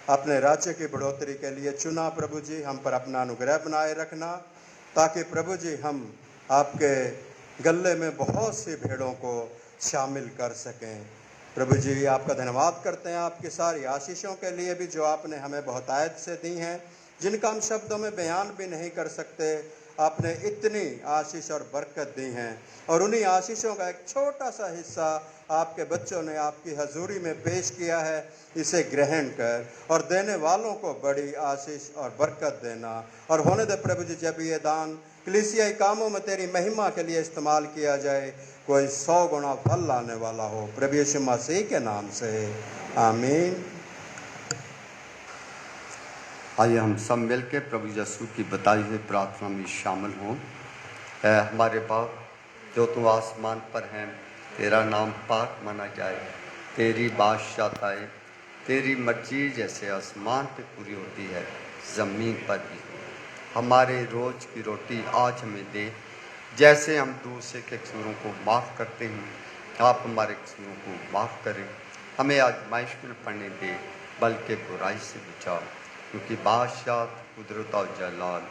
अपने राज्य की बढ़ोतरी के लिए चुना। प्रभु जी, हम पर अपना अनुग्रह बनाए रखना ताकि प्रभु जी हम आपके गले में बहुत सी भेड़ों को शामिल कर सकें। प्रभु जी, आपका धन्यवाद करते हैं आपकी सारी आशीषों के लिए भी जो आपने हमें बहुतायत से दी हैं, जिनका हम शब्दों में बयान भी नहीं कर सकते। आपने इतनी आशीष और बरकत दी हैं और उन्हीं आशीषों का एक छोटा सा हिस्सा आपके बच्चों ने आपकी हजूरी में पेश किया है। इसे ग्रहण कर और देने वालों को बड़ी आशीष और बरकत देना। और होने दे प्रभु जी, जब ये दान कलीसियाई कामों में तेरी महिमा के लिए इस्तेमाल किया जाए, कोई 100 गुना फल लाने वाला हो। प्रभु यीशु मसीह के नाम से आमीन। आइए हम सब मिल के प्रभु यीशु की बताई हुई प्रार्थना में शामिल हों। ऐ हमारे बाप जो तू आसमान पर है, तेरा नाम पाक माना जाए, तेरी बादशाहत आए, तेरी मर्जी जैसे आसमान पे पूरी होती है ज़मीन पर भी हो। हमारे रोज़ की रोटी आज हमें दे, जैसे हम दूसरे के कसूरों को माफ़ करते हैं, आप हमारे कसूरों को माफ़ करें। हमें आजमाइश में पड़ने दे, बल्कि बुराई से बचाओ, क्योंकि बादशाह, कुदरत और जलाल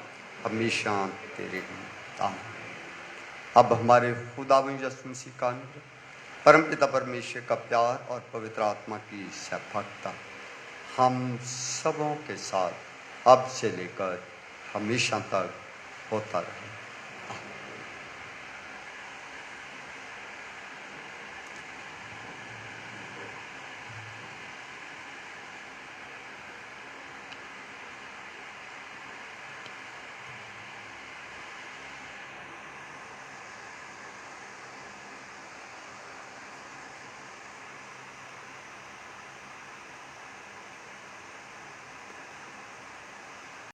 हमेशा तेरे हैं। आमीन। अब हमारे खुदावंद यीशु मसीह का अनुग्रह, परमपिता परमेश्वर का प्यार और पवित्र आत्मा की शफकत हम सबों के साथ अब से लेकर हमेशा तक होता रहे।